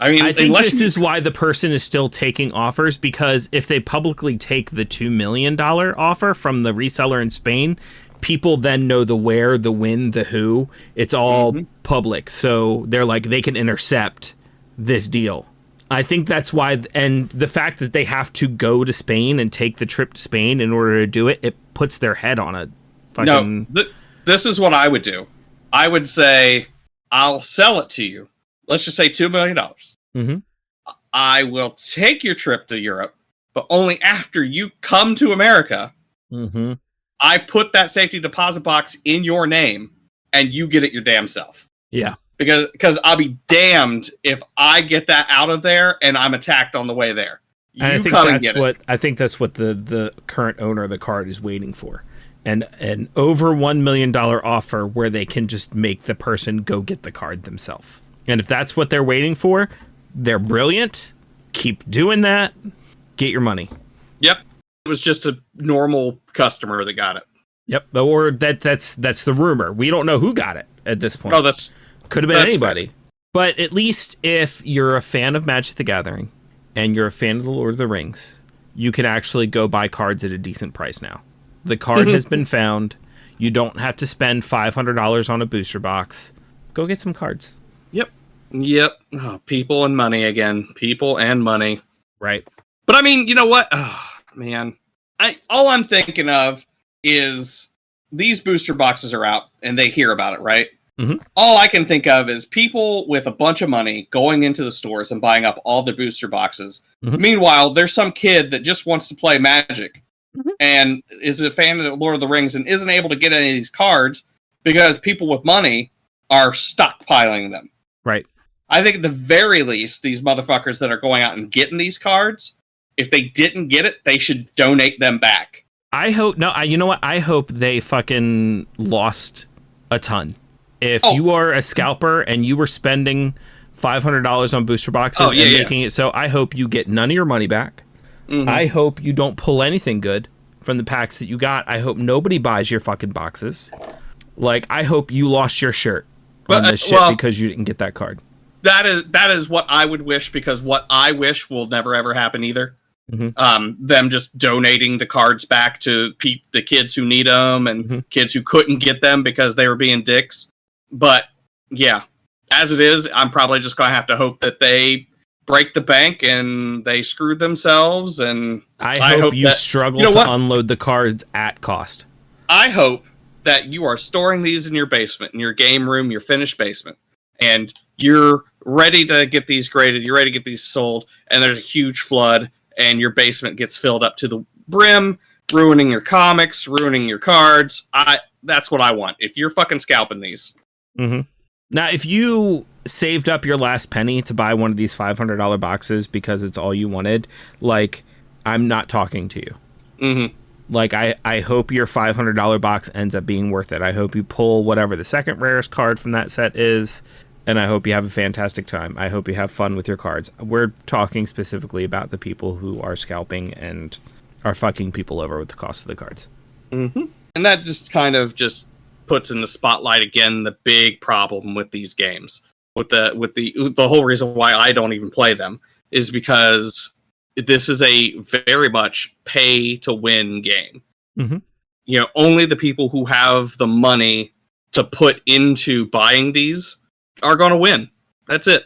I mean, I think this is why the person is still taking offers, because if they publicly take the $2 million offer from the reseller in Spain, people then know the where, the when, the who. It's all public. So they're like, they can intercept this deal. I think that's why, and the fact that they have to go to Spain and take the trip to Spain in order to do it, it puts their head on a fucking... No, this is what I would do. I would say, I'll sell it to you. Let's just say $2 million. Mm-hmm. I will take your trip to Europe, but only after you come to America. Mm-hmm. I put that safety deposit box in your name, and you get it your damn self. Yeah. Because I'll be damned if I get that out of there and I'm attacked on the way there. I think that's what the current owner of the card is waiting for. And an over $1 million offer where they can just make the person go get the card themselves. And if that's what they're waiting for, they're brilliant. Keep doing that. Get your money. Yep. It was just a normal customer that got it. Yep. Or that's the rumor. We don't know who got it at this point. Oh, could have been anybody. Fair. But at least if you're a fan of Magic the Gathering and you're a fan of the Lord of the Rings, you can actually go buy cards at a decent price now. The card has been found. You don't have to spend $500 on a booster box. Go get some cards. Yep. Oh, people and money again. People and money. Right. But I mean, you know what? Oh, man. All I'm thinking of is these booster boxes are out and they hear about it, right? Mm-hmm. All I can think of is people with a bunch of money going into the stores and buying up all the booster boxes. Mm-hmm. Meanwhile, there's some kid that just wants to play Magic and is a fan of Lord of the Rings and isn't able to get any of these cards because people with money are stockpiling them. Right. I think at the very least, these motherfuckers that are going out and getting these cards, if they didn't get it, they should donate them back. I hope you know what? I hope they fucking lost a ton. If you are a scalper and you were spending $500 on booster boxes and making it so, I hope you get none of your money back. Mm-hmm. I hope you don't pull anything good from the packs that you got. I hope nobody buys your fucking boxes. Like, I hope you lost your shirt on this shit because you didn't get that card. That is what I would wish, because what I wish will never ever happen either. Mm-hmm. Them just donating the cards back to the kids who need them and kids who couldn't get them because they were being dicks. But yeah, as it is, I'm probably just going to have to hope that they break the bank and they screwed themselves. And I hope you struggle to unload the cards at cost. I hope that you are storing these in your basement, in your game room, your finished basement, and you're ready to get these graded, you're ready to get these sold, and there's a huge flood, and your basement gets filled up to the brim, ruining your comics, ruining your cards. That's what I want. If you're fucking scalping these. Mm-hmm. Now, if you saved up your last penny to buy one of these $500 boxes because it's all you wanted, like, I'm not talking to you. Mm-hmm. Like, I hope your $500 box ends up being worth it. I hope you pull whatever the second rarest card from that set is, and I hope you have a fantastic time. I hope you have fun with your cards. We're talking specifically about the people who are scalping and are fucking people over with the cost of the cards. Mm-hmm. And that just kind of just puts in the spotlight again the big problem with these games. With the whole reason why I don't even play them is because this is a very much pay to win game. Mm-hmm. You know, only the people who have the money to put into buying these are going to win. That's it.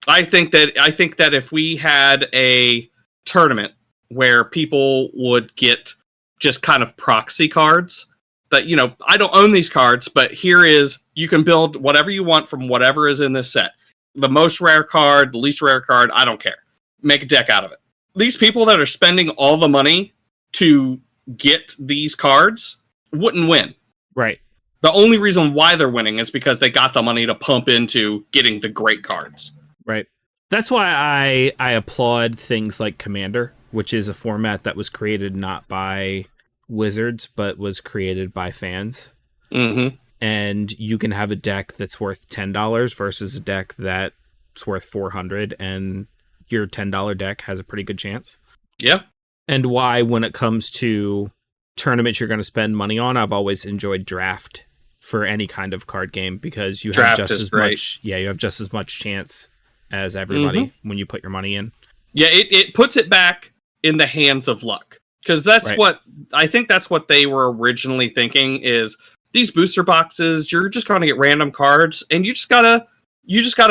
I think that if we had a tournament where people would get just kind of proxy cards that, you know, I don't own these cards, but here is, you can build whatever you want from whatever is in this set. The most rare card, the least rare card, I don't care. Make a deck out of it. These people that are spending all the money to get these cards wouldn't win. Right. The only reason why they're winning is because they got the money to pump into getting the great cards. Right. That's why I applaud things like Commander, which is a format that was created not by wizards, but was created by fans. Mm-hmm. And you can have a deck that's worth $10 versus a deck that's worth $400, and your $10 deck has a pretty good chance. Yeah. And why, when it comes to tournaments you're going to spend money on, I've always enjoyed Draft for any kind of card game, because you have just as much, you have just as much chance as everybody when you put your money in. Yeah, it puts it back in the hands of luck. Because that's what I think that's what they were originally thinking, is these booster boxes, you're just going to get random cards, and you just gotta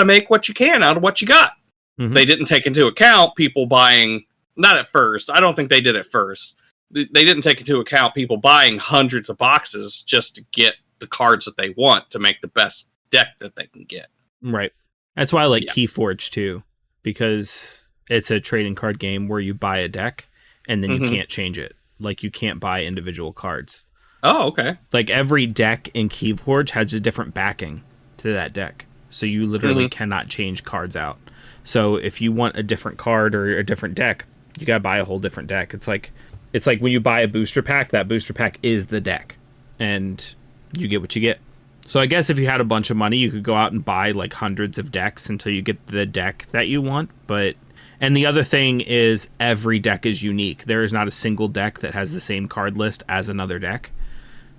make what you can out of what you got. Mm-hmm. They didn't take into account people buying, not at first. I don't think they did at first. They didn't take into account people buying hundreds of boxes just to get the cards that they want to make the best deck that they can get. Right. That's why I like Keyforge too, because it's a trading card game where you buy a deck and then you can't change it. Like, you can't buy individual cards. Oh, okay. Like, every deck in Keyforge has a different backing to that deck. So you literally cannot change cards out. So if you want a different card or a different deck, you gotta buy a whole different deck. It's like when you buy a booster pack, that booster pack is the deck. And you get what you get. So I guess if you had a bunch of money, you could go out and buy like hundreds of decks until you get the deck that you want. And the other thing is, every deck is unique. There is not a single deck that has the same card list as another deck.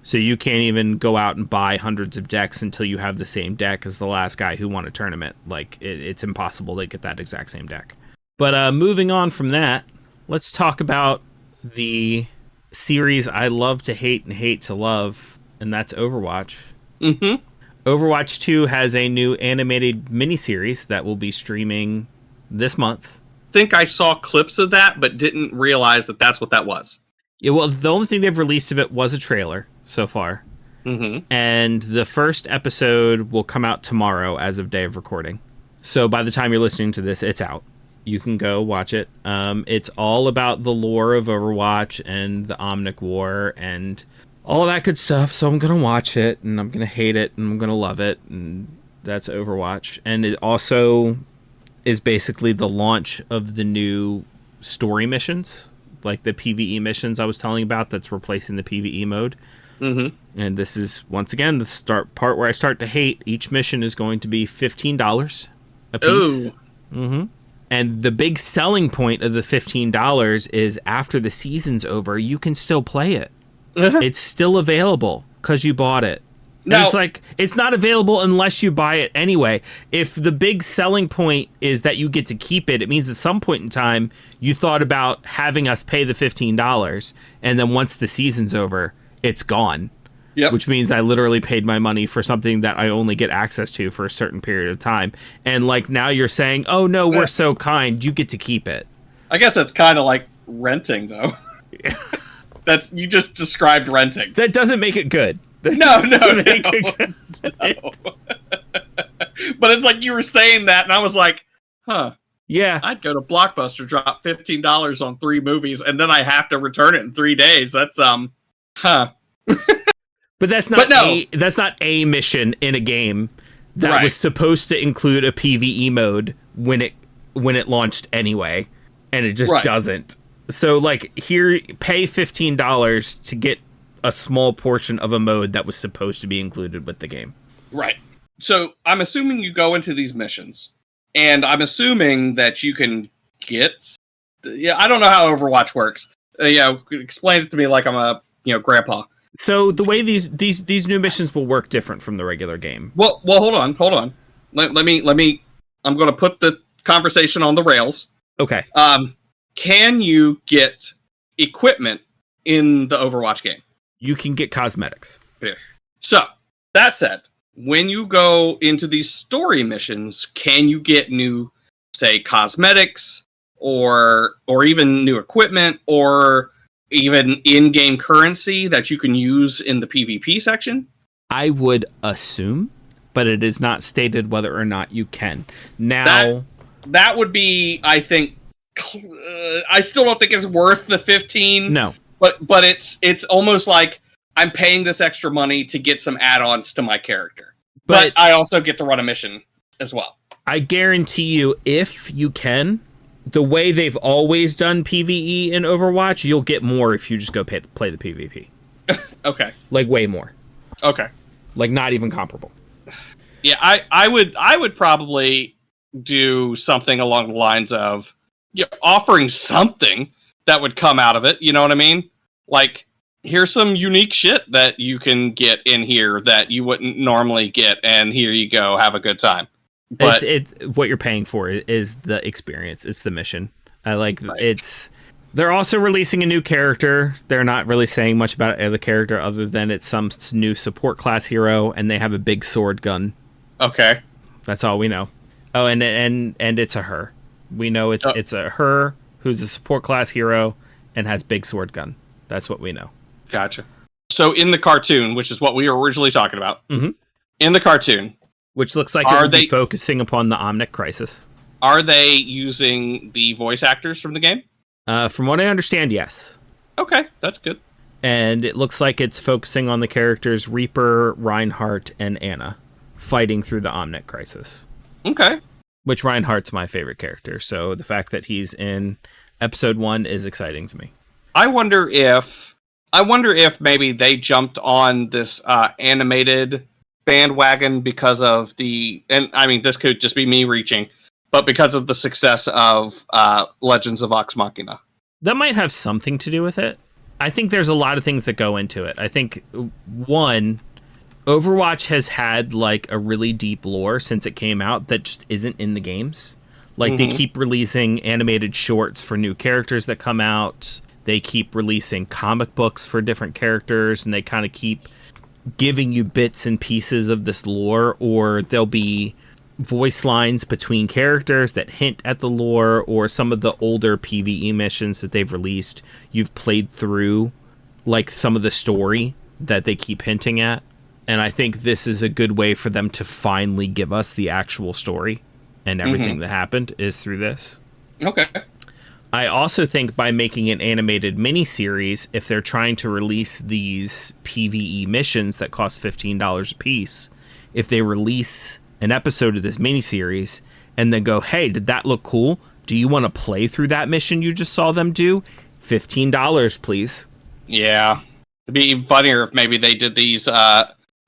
So you can't even go out and buy hundreds of decks until you have the same deck as the last guy who won a tournament. Like, it's impossible to get that exact same deck. But moving on from that, let's talk about the series I love to hate and hate to love, and that's Overwatch. Mm-hmm. Overwatch 2 has a new animated miniseries that will be streaming this month. I think I saw clips of that, but didn't realize that that's what that was. Yeah, well, the only thing they've released of it was a trailer so far. Mm-hmm. And the first episode will come out tomorrow as of day of recording. So by the time you're listening to this, it's out. You can go watch it. It's all about the lore of Overwatch and the Omnic War and all that good stuff. So I'm going to watch it, and I'm going to hate it, and I'm going to love it. And that's Overwatch. And it also is basically the launch of the new story missions like the PvE missions I was telling you about that's replacing the PvE mode. Mm-hmm. And this is, once again, the start part where I start to hate. Each mission is going to be $15 a piece. Ooh. Mm-hmm. And the big selling point of the $15 is after the season's over, you can still play it. It's still available because you bought it. Now, And it's like, it's not available unless you buy it anyway. If the big selling point is that you get to keep it, it means at some point in time, you thought about having us pay the $15. And then once the season's over, it's gone. Yep. Which means I literally paid my money for something that I only get access to for a certain period of time. And like now you're saying, oh no, we're so kind, you get to keep it. I guess that's kind of like renting, though. You just described renting. That doesn't make it good. No. But it's like you were saying that, and I was like, huh. Yeah. I'd go to Blockbuster, drop $15 on 3 movies, and then I have to return it in 3 days. That's, huh. But that's not that's not a mission in a game that was supposed to include a PvE mode when it launched anyway, and it just doesn't. So like here, pay $15 to get a small portion of a mode that was supposed to be included with the game. Right. So I'm assuming you go into these missions, and I'm assuming that you can get. Yeah, I don't know how Overwatch works. Explain it to me like I'm a grandpa. So the way these new missions will work different from the regular game. Well, hold on. Let me. I'm going to put the conversation on the rails. Okay. Can you get equipment in the Overwatch game? You can get cosmetics. So that said, when you go into these story missions, can you get new, say, cosmetics or even new equipment or even in-game currency that you can use in the PvP section? I would assume, but it is not stated whether or not you can. Now, that would be, I think, I still don't think it's worth the 15. No. But it's almost like I'm paying this extra money to get some add-ons to my character. But I also get to run a mission as well. I guarantee you, if you can, the way they've always done PvE in Overwatch, you'll get more if you just go play the PvP. Okay. Like way more. Okay. Like not even comparable. Yeah, I would probably do something along the lines of offering something that would come out of it. You know what I mean? Like, here's some unique shit that you can get in here that you wouldn't normally get, and here you go, have a good time. But what you're paying for is the experience. It's the mission. They're also releasing a new character. They're not really saying much about the character other than it's some new support class hero, and they have a big sword gun. Okay. That's all we know. Oh, and it's a her. We know it's a her who's a support class hero and has big sword gun. That's what we know. Gotcha. So in the cartoon, which is what we were originally talking about, in the cartoon, which looks like it will be focusing upon the Omnic Crisis. Are they using the voice actors from the game? From what I understand, yes. Okay, that's good. And it looks like it's focusing on the characters Reaper, Reinhardt, and Anna fighting through the Omnic Crisis. Okay. Which Reinhardt's my favorite character, so the fact that he's in episode 1 is exciting to me. I wonder if maybe they jumped on this animated bandwagon because of and I mean, this could just be me reaching, but because of the success of Legends of Vox Machina. That might have something to do with it. I think there's a lot of things that go into it. I think, one, Overwatch has had like a really deep lore since it came out that just isn't in the games. Like they keep releasing animated shorts for new characters that come out. They keep releasing comic books for different characters, and they kind of keep giving you bits and pieces of this lore, or there'll be voice lines between characters that hint at the lore, or some of the older PvE missions that they've released, you've played through like some of the story that they keep hinting at. And I think this is a good way for them to finally give us the actual story, and everything that happened is through this. Okay. I also think by making an animated miniseries, if they're trying to release these PvE missions that cost $15 a piece, if they release an episode of this miniseries and then go, hey, did that look cool? Do you want to play through that mission you just saw them do? $15, please. Yeah. It'd be even funnier if maybe they did these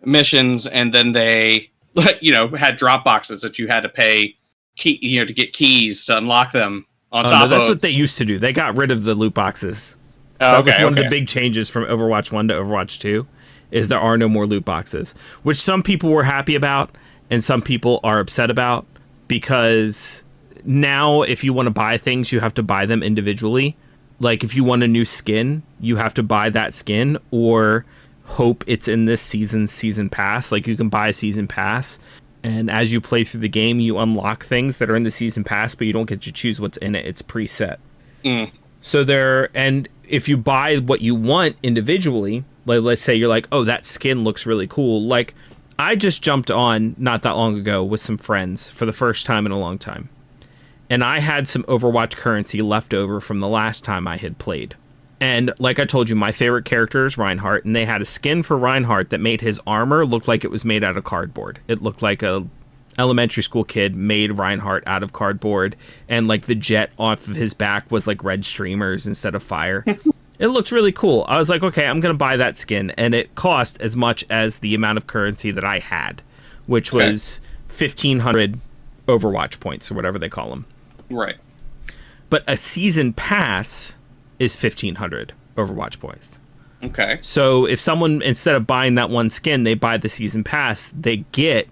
missions and then they, had drop boxes that you had to pay to get keys to unlock them on top of. That's what they used to do. They got rid of the loot boxes. That was one of the big changes from Overwatch 1 to Overwatch 2, is there are no more loot boxes, which some people were happy about and some people are upset about, because now if you want to buy things, you have to buy them individually. Like if you want a new skin, you have to buy that skin or hope it's in this season's season pass. Like you can buy a season pass, and as you play through the game, you unlock things that are in the season pass, but you don't get to choose what's in it. It's preset. So and if you buy what you want individually, like let's say you're like, oh, that skin looks really cool. Like I just jumped on not that long ago with some friends for the first time in a long time. And I had some Overwatch currency left over from the last time I had played. And like I told you, my favorite character is Reinhardt, and they had a skin for Reinhardt that made his armor look like it was made out of cardboard. It looked like a elementary school kid made Reinhardt out of cardboard, and like the jet off of his back was like red streamers instead of fire. It looked really cool. I was like, okay, I'm going to buy that skin, and it cost as much as the amount of currency that I had, which was 1,500 Overwatch points or whatever they call them. Right. But a season pass is 1,500 Overwatch points. Okay. So if someone, instead of buying that one skin, they buy the season pass, they get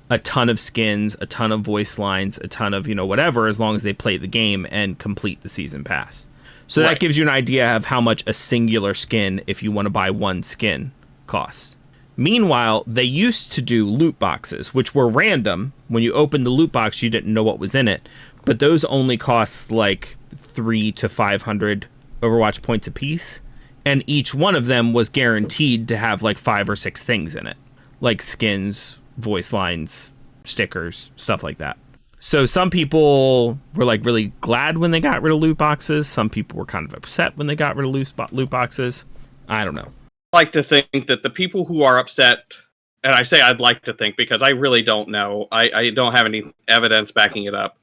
a ton of skins, a ton of voice lines, a ton of, whatever, as long as they play the game and complete the season pass. So that gives you an idea of how much a singular skin, if you want to buy one skin, costs. Meanwhile, they used to do loot boxes, which were random. When you opened the loot box, you didn't know what was in it. But those only cost like 300 to 500 Overwatch points a piece, and each one of them was guaranteed to have like 5 or 6 things in it, like skins, voice lines, stickers, stuff like that. So some people were like really glad when they got rid of loot boxes. Some people were kind of upset when they got rid of loot boxes. I don't know. I like to think that the people who are upset, and I say I'd like to think because I really don't know. I don't have any evidence backing it up.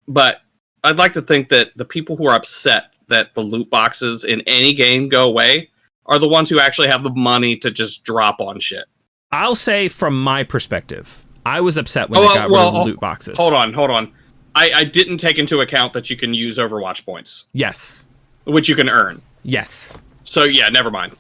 But I'd like to think that the people who are upset that the loot boxes in any game go away are the ones who actually have the money to just drop on shit. I'll say from my perspective, I was upset when they got rid of the loot boxes. Hold on. I didn't take into account that you can use Overwatch points. Yes. Which you can earn. Yes. So yeah, never mind.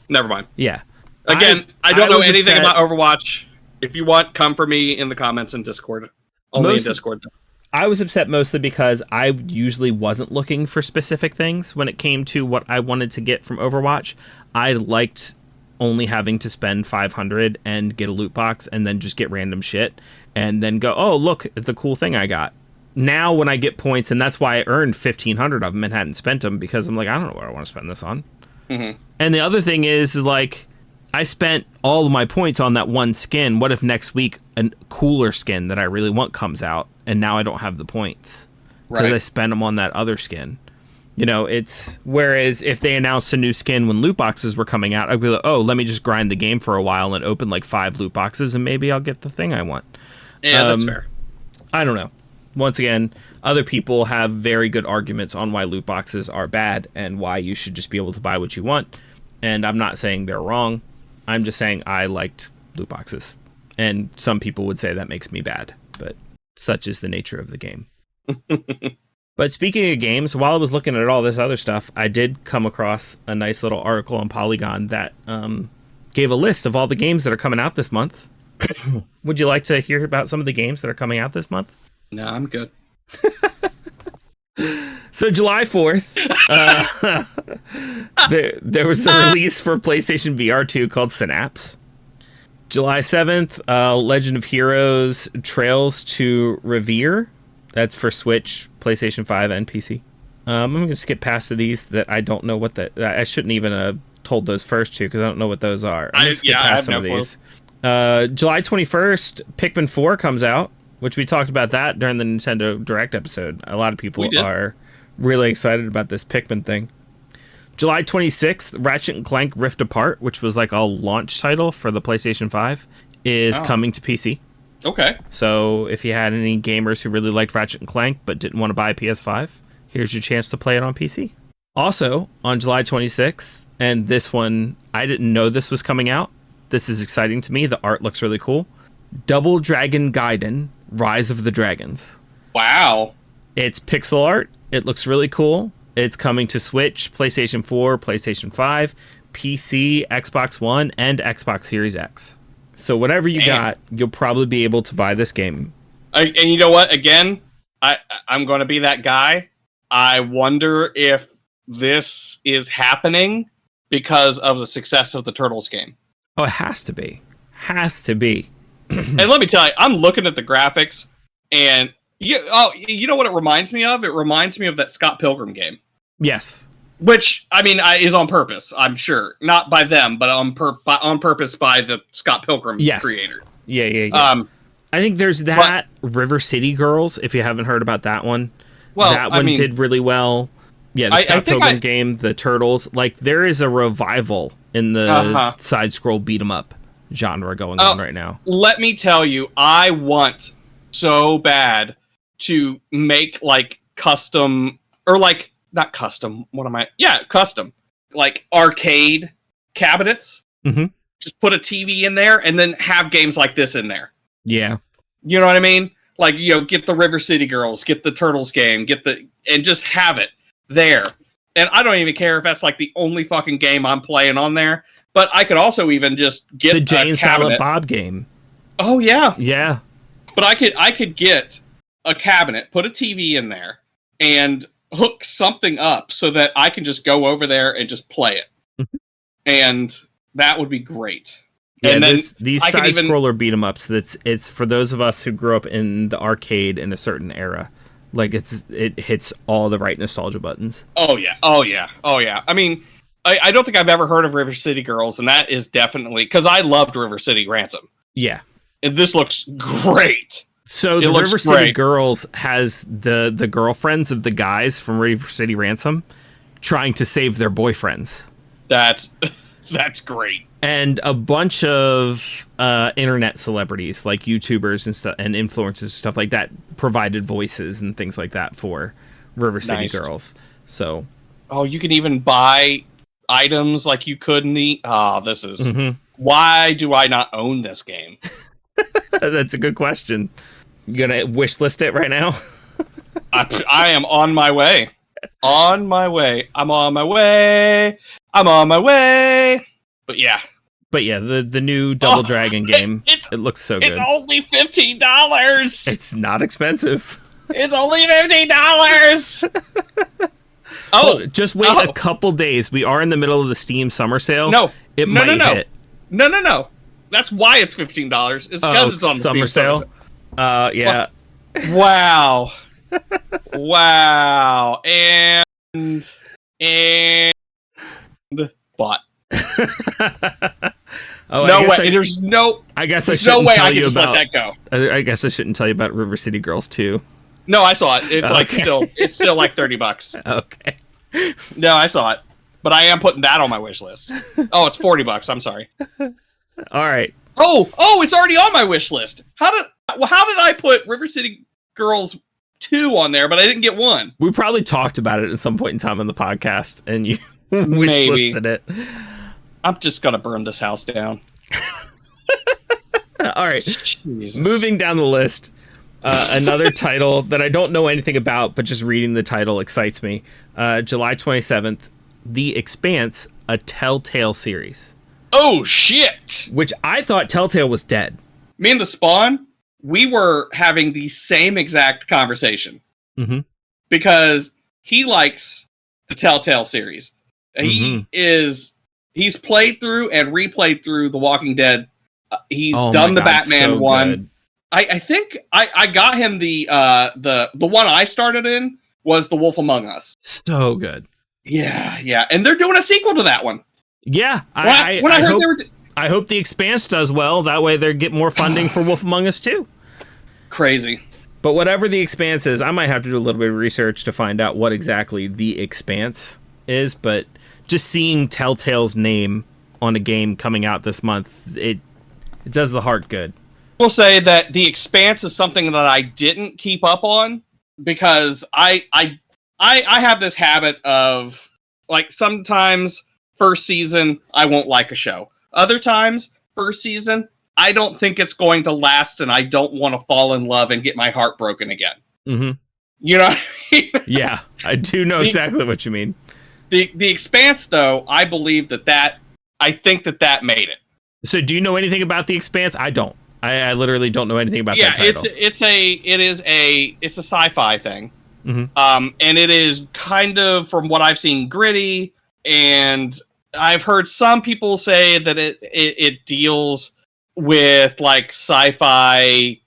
Yeah. Again, I don't know anything about Overwatch. If you want, come for me in the comments in Discord. Only in Discord. I was upset mostly because I usually wasn't looking for specific things when it came to what I wanted to get from Overwatch. I liked only having to spend 500 and get a loot box and then just get random shit and then go, oh, look at the cool thing I got. Now when I get points, and that's why I earned 1,500 of them and hadn't spent them, because I'm like, I don't know what I want to spend this on. Mm-hmm. And the other thing is, like, I spent all of my points on that one skin. What if next week a cooler skin that I really want comes out, and now I don't have the points because I spent them on that other skin? It's whereas if they announced a new skin when loot boxes were coming out, I'd be like, oh, let me just grind the game for a while and open like 5 loot boxes, and maybe I'll get the thing I want. Yeah, that's fair. I don't know. Once again, other people have very good arguments on why loot boxes are bad and why you should just be able to buy what you want. And I'm not saying they're wrong. I'm just saying I liked loot boxes. And some people would say that makes me bad, but such is the nature of the game. But speaking of games, while I was looking at all this other stuff, I did come across a nice little article on Polygon that gave a list of all the games that are coming out this month. Would you like to hear about some of the games that are coming out this month? No, I'm good. So July 4th, there was a release for PlayStation VR 2 called Synapse. July 7th, Legend of Heroes Trails to Revere. That's for Switch, PlayStation 5, and PC. I'm going to skip past to these that I don't know what I shouldn't even have told those first two because I don't know what those are. I'm going to skip past some of these. July 21st, Pikmin 4 comes out, which we talked about that during the Nintendo Direct episode. A lot of people are really excited about this Pikmin thing. July 26th, Ratchet & Clank Rift Apart, which was like a launch title for the PlayStation 5, is coming to PC. Okay. So if you had any gamers who really liked Ratchet & Clank but didn't want to buy a PS5, here's your chance to play it on PC. Also, on July 26th, and this one, I didn't know this was coming out. This is exciting to me. The art looks really cool. Double Dragon Gaiden, Rise of the Dragons. Wow. It's pixel art. It looks really cool. It's coming to Switch, PlayStation 4, PlayStation 5, PC, Xbox One, and Xbox Series X. So whatever you got, you'll probably be able to buy this game. And you know what? Again, I'm going to be that guy. I wonder if this is happening because of the success of the Turtles game. Oh, it has to be. Has to be. And let me tell you, I'm looking at the graphics, and you know what it reminds me of? It reminds me of that Scott Pilgrim game. Yes. Which, I mean, is on purpose, I'm sure. Not by them, but on purpose by the Scott Pilgrim creators. Yeah. I think there's that River City Girls, if you haven't heard about that one. Well, that one did really well. Yeah, the Scott Pilgrim game, the Turtles. Like, there is a revival in the side-scroll beat-em-up genre going on right now. Let me tell you, I want so bad to make, like, custom, or, like, not custom, custom. Like, arcade cabinets. Mm-hmm. Just put a TV in there, and then have games like this in there. Yeah. You know what I mean? Like, get the River City Girls, get the Turtles game, and just have it there. And I don't even care if that's like the only fucking game I'm playing on there. But I could also even just get the Jay and Silent cabinet. Bob game. Oh yeah. Yeah. But I could get a cabinet, put a TV in there, and hook something up so that I can just go over there and just play it. Mm-hmm. And that would be great. Yeah, and then these side-scroller beat-em-ups, it's for those of us who grew up in the arcade in a certain era. Like, it hits all the right nostalgia buttons. Oh, yeah. I mean, I don't think I've ever heard of River City Girls, and that is definitely... Because I loved River City Ransom. Yeah. And this looks great. So the River City Girls has the girlfriends of the guys from River City Ransom trying to save their boyfriends. That's great. And a bunch of internet celebrities, like YouTubers and stuff, and influencers and stuff like that, provided voices and things like that for River City Girls. So, you can even buy items like you could in the. This is why do I not own this game? That's a good question. You gonna wish list it right now? I am on my way. On my way. I'm on my way. I'm on my way. But yeah, the new Double Dragon game, it looks so good. It's only $15. It's not expensive. It's only $15. Just wait a couple days. We are in the middle of the Steam summer sale. No, it might hit. No. That's why it's $15. It's because it's on the summer sale. Yeah. Wow. Wow. And bought. No way. There's no. I guess I shouldn't tell you about. Let that go. I guess I shouldn't tell you about River City Girls 2. No, I saw it. It's it's still like $30. Okay. No, I saw it, but I am putting that on my wish list. Oh, it's $40. I'm sorry. All right. Oh, it's already on my wish list. How did I put River City Girls 2 on there, but I didn't get 1? We probably talked about it at some point in time in the podcast, and you wish listed it. I'm just gonna burn this house down. All right. Jesus. Moving down the list, another title that I don't know anything about, but just reading the title excites me. July 27th, The Expanse, a Telltale series. Oh shit! Which I thought Telltale was dead. Me and the Spawn, we were having the same exact conversation. Mm-hmm. Because he likes the Telltale series. He's played through and replayed through The Walking Dead. He's done the Batman one. Good. I think I got him the one I started in was The Wolf Among Us. So good. Yeah. And they're doing a sequel to that one. Yeah. I hope The Expanse does well. That way they get more funding for Wolf Among Us too. Crazy. But whatever The Expanse is, I might have to do a little bit of research to find out what exactly The Expanse is, but just seeing Telltale's name on a game coming out this month, it does the heart good. We'll say that The Expanse is something that I didn't keep up on because I have this habit of Like, sometimes first season, I won't like a show. Other times, first season, I don't think it's going to last, and I don't want to fall in love and get my heart broken again. Mm-hmm. You know what I mean? Yeah, I do know exactly what you mean. The Expanse, though, I believe I think that made it. So do you know anything about The Expanse? I don't. I literally don't know anything about that title. It's a sci-fi thing. Mm-hmm. And it is kind of, from what I've seen, gritty, and I've heard some people say that it deals with like sci-fi,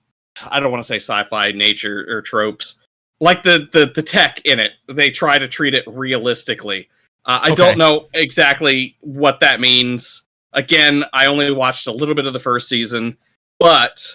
I don't want to say sci-fi nature or tropes, like the tech in it. They try to treat it realistically. I don't know exactly what that means. Again, I only watched a little bit of the first season, but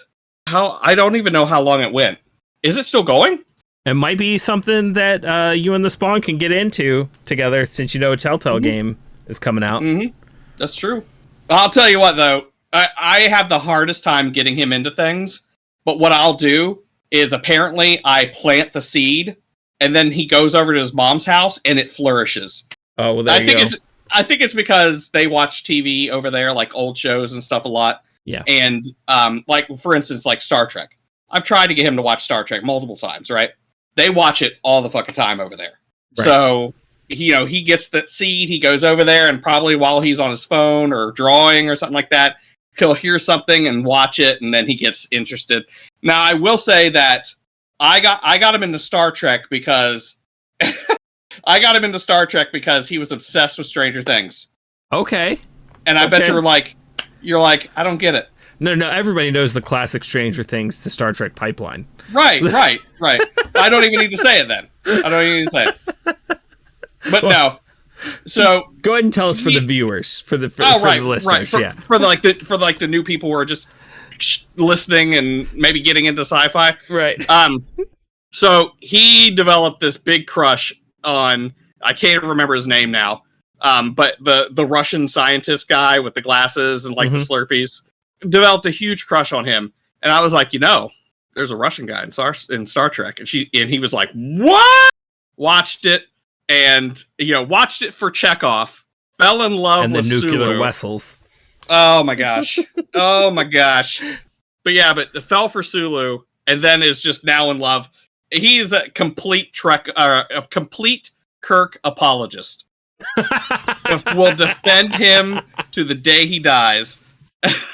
I don't even know how long it went. Is it still going? It might be something that you and the Spawn can get into together, since you know a Telltale game is coming out. Mm-hmm. That's true. I'll tell you what, though. I have the hardest time getting him into things, but what I'll do is apparently I plant the seed, and then he goes over to his mom's house, and it flourishes. Oh, well, there you go. I think it's because they watch TV over there, like old shows and stuff a lot. Yeah. And, like, for instance, like Star Trek. I've tried to get him to watch Star Trek multiple times, right? They watch it all the fucking time over there. Right. So, he gets that seed, he goes over there, and probably while he's on his phone or drawing or something like that, he'll hear something and watch it, and then he gets interested. Now, I will say that I got him into Star Trek because... I got him into Star Trek because he was obsessed with Stranger Things. Okay. And I bet you're like, I don't get it. No, everybody knows the classic Stranger Things to Star Trek pipeline. Right. I don't even need to say it then. I don't even need to say it. But no. So go ahead and tell us for the viewers, for the listeners, right. For the new people who are just listening and maybe getting into sci-fi. Right. So he developed this big crush on, I can't remember his name now, but the Russian scientist guy with the glasses and like the Slurpees, developed a huge crush on him. And I was like, there's a Russian guy in Star Trek, and he was like, what? Watched it, and watched it for Chekhov, fell in love with the nuclear Sulu. vessels. Oh my gosh. But fell for Sulu, and then is just now in love. He's a complete Kirk apologist. Will defend him to the day he dies.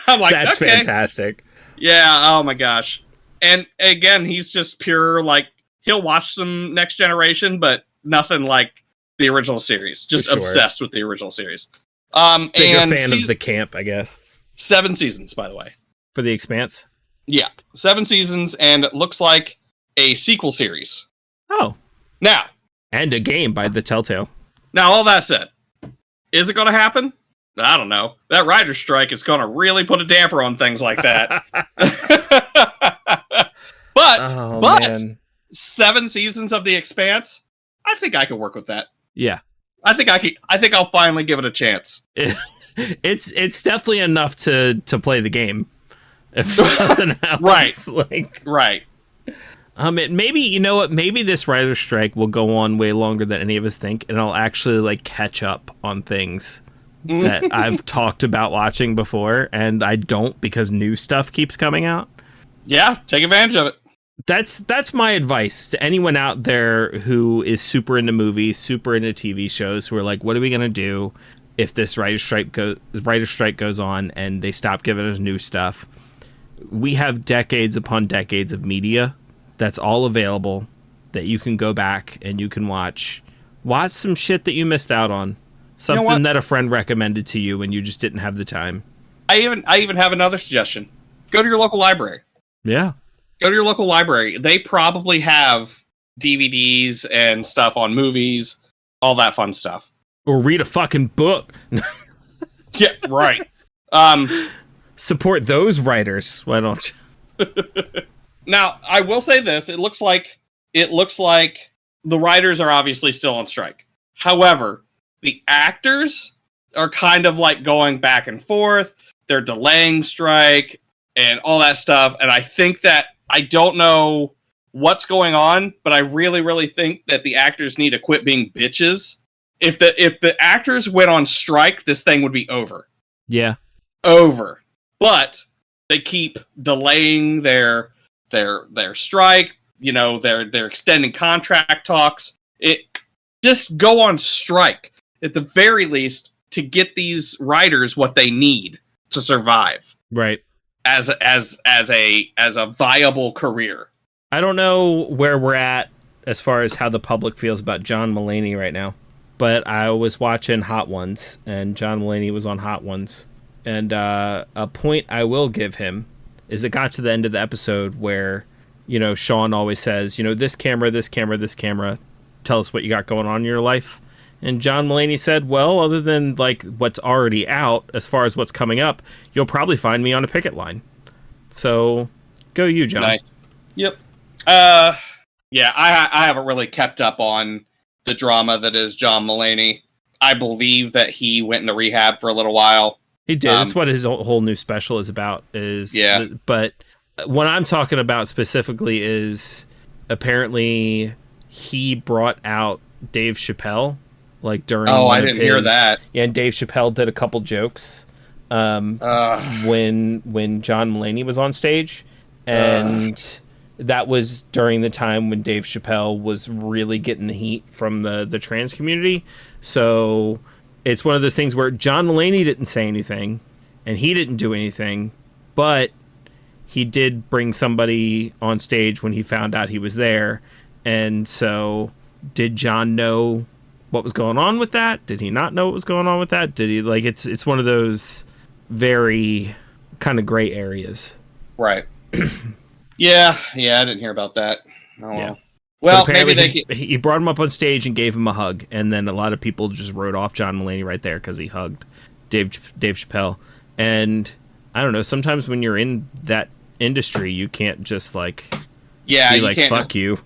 I'm like, that's fantastic. Yeah. Oh my gosh. And again, he's just pure, like, he'll watch some Next Generation, but nothing like the original series. Just obsessed with the original series. Bigger fan of the camp, I guess. 7 seasons, by the way, for The Expanse. Yeah, 7 seasons, and it looks like a sequel series. Oh. Now. And a game by the Telltale. Now, all that said, is it going to happen? I don't know. That writer's strike is going to really put a damper on things like that. But 7 seasons of The Expanse, I think I could work with that. Yeah. I think I'll finally give it a chance. It's definitely enough to play the game. If nothing else. Right. Maybe, you know what? Maybe this writer's strike will go on way longer than any of us think, and I'll actually like catch up on things that I've talked about watching before, and I don't because new stuff keeps coming out. Yeah, take advantage of it. That's my advice to anyone out there who is super into movies, super into TV shows, who are like, what are we gonna do if this writer's strike goes on and they stop giving us new stuff? We have decades upon decades of media that's all available that you can go back and you can watch some shit that you missed out on, something that a friend recommended to you and you just didn't have the time. I even have another suggestion. Go to your local library. Yeah. Go to your local library. They probably have DVDs and stuff on movies, all that fun stuff. Or read a fucking book. Yeah, right. Support those writers. Why don't you? Now, I will say this. It looks like the writers are obviously still on strike. However, the actors are kind of like going back and forth. They're delaying strike and all that stuff. And I think that, I don't know what's going on, but I really, really think that the actors need to quit being bitches If the actors went on strike, this thing would be over. Yeah. Over. But they keep delaying their strike. You know, they're extending contract talks. Just go on strike at the very least to get these writers what they need to survive. Right. As a viable career. I don't know where we're at as far as how the public feels about John Mulaney right now, but I was watching Hot Ones, and John Mulaney was on Hot Ones, and a point I will give him is it got to the end of the episode where, you know, Sean always says, you know, this camera, tell us what you got going on in your life. And John Mulaney said, well, other than like what's already out, as far as what's coming up, you'll probably find me on a picket line. So go you, John. Nice. Yep. I haven't really kept up on the drama that is John Mulaney. I believe that he went into rehab for a little while. He did. That's what his whole new special is about. But what I'm talking about specifically is apparently he brought out Dave Chappelle. Like during I didn't hear that. Yeah, and Dave Chappelle did a couple jokes when John Mulaney was on stage, and that was during the time when Dave Chappelle was really getting the heat from the trans community. So it's one of those things where John Mulaney didn't say anything, and he didn't do anything, but he did bring somebody on stage when he found out he was there, and so did John know what was going on with that? Did he not know what was going on with that? Did he like it's one of those very kind of gray areas. Right. yeah, I didn't hear about that. Oh, yeah. Well, maybe he brought him up on stage and gave him a hug, and then a lot of people just wrote off John Mulaney right there because he hugged Dave Chappelle. And I don't know, sometimes when you're in that industry, you can't just like be like, fuck you.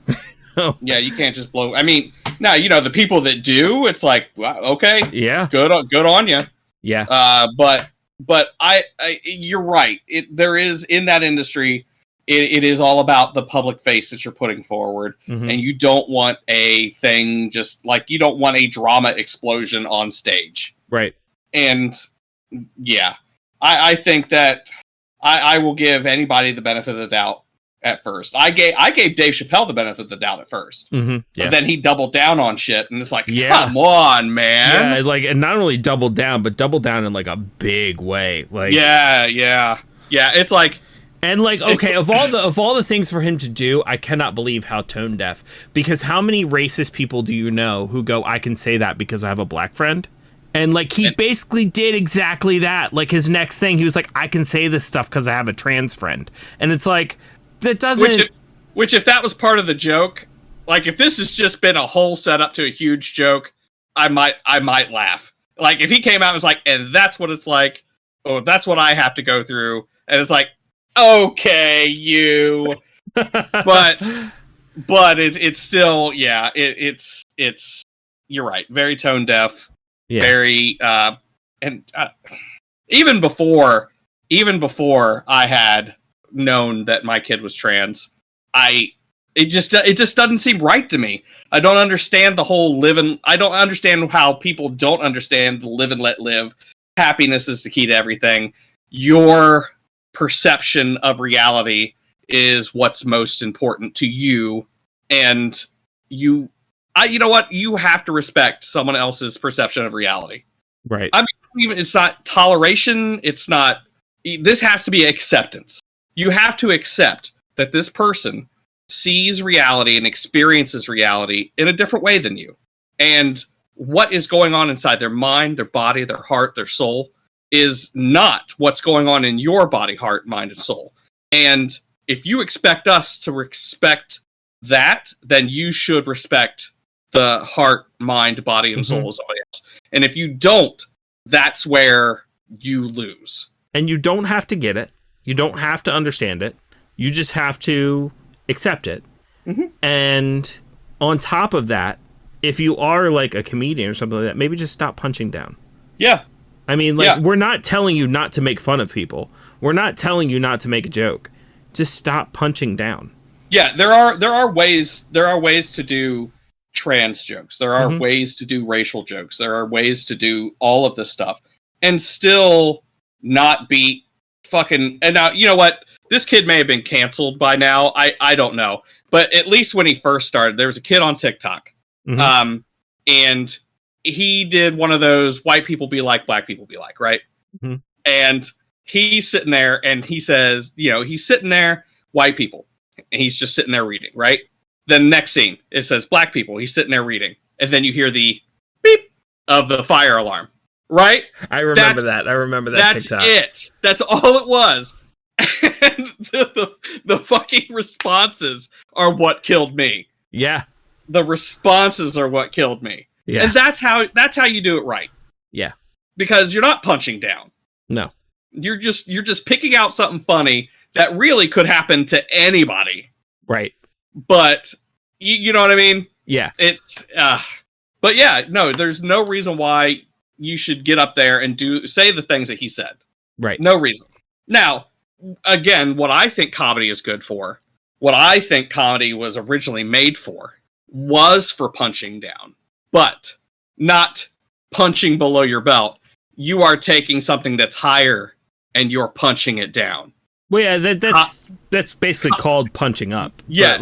Yeah, you can't just blow. I mean, now, you know, the people that do, it's like, wow, okay, yeah, good on you. Yeah. But I you're right. There is in that industry, it is all about the public face that you're putting forward, and you don't want a thing just like you don't want a drama explosion on stage, right? And yeah, I think that I will give anybody the benefit of the doubt. At first, I gave Dave Chappelle the benefit of the doubt at first, yeah. But then he doubled down on shit, and it's like, come on, man. Yeah, like, and not only doubled down, but doubled down in like a big way. Like, yeah. It's like, and like, okay, of all the things for him to do, I cannot believe how tone deaf. Because how many racist people do you know who go, I can say that because I have a black friend? And like he basically did exactly that. Like his next thing, he was like, I can say this stuff because I have a trans friend, and it's like. That doesn't. Which, if that was part of the joke, like if this has just been a whole setup to a huge joke, I might laugh. Like if he came out and was like, and that's what it's like. Oh, that's what I have to go through, and it's like, okay, you. but it's still, yeah. It's you're right. Very tone deaf. Yeah. Very and even before I had known that my kid was trans, it just doesn't seem right to me. I don't understand the whole I don't understand how people don't understand the live and let live. Happiness is the key to everything. Your perception of reality is what's most important to you, and you know what? You have to respect someone else's perception of reality. Right. I mean, even it's not toleration. It's not. This has to be acceptance. You have to accept that this person sees reality and experiences reality in a different way than you. And what is going on inside their mind, their body, their heart, their soul is not what's going on in your body, heart, mind, and soul. And if you expect us to respect that, then you should respect the heart, mind, body, and soul of somebody else. And if you don't, that's where you lose. And you don't have to get it. You don't have to understand it. You just have to accept it. And on top of that, if you are like a comedian or something like that, maybe just stop punching down. Yeah. I mean, like, we're not telling you not to make fun of people. We're not telling you not to make a joke. Just stop punching down. Yeah, there are ways to do trans jokes. There are ways to do racial jokes. There are ways to do all of this stuff and still not be fucking. And now, you know what? This kid may have been canceled by now. I don't know. But at least when he first started, there was a kid on TikTok. And he did one of those white people be like, black people be like, right? And he's sitting there and he says, he's sitting there, white people. And he's just sitting there reading, right? Then next scene, it says black people. He's sitting there reading. And then you hear the beep of the fire alarm, right? I remember that. I remember that that's TikTok. It. That's all it was. And the fucking responses are what killed me. Yeah. The responses are what killed me. Yeah. And that's how you do it right. Yeah. Because you're not punching down. No. You're just picking out something funny that really could happen to anybody. Right. But you know what I mean? Yeah. It's but yeah, no, there's no reason why you should get up there and say the things that he said. Right. No reason. Now, again, what I think comedy is good for, what I think comedy was originally made for, was for punching down, but not punching below your belt. You are taking something that's higher and you're punching it down. Well, yeah, that's basically called punching up. Yeah,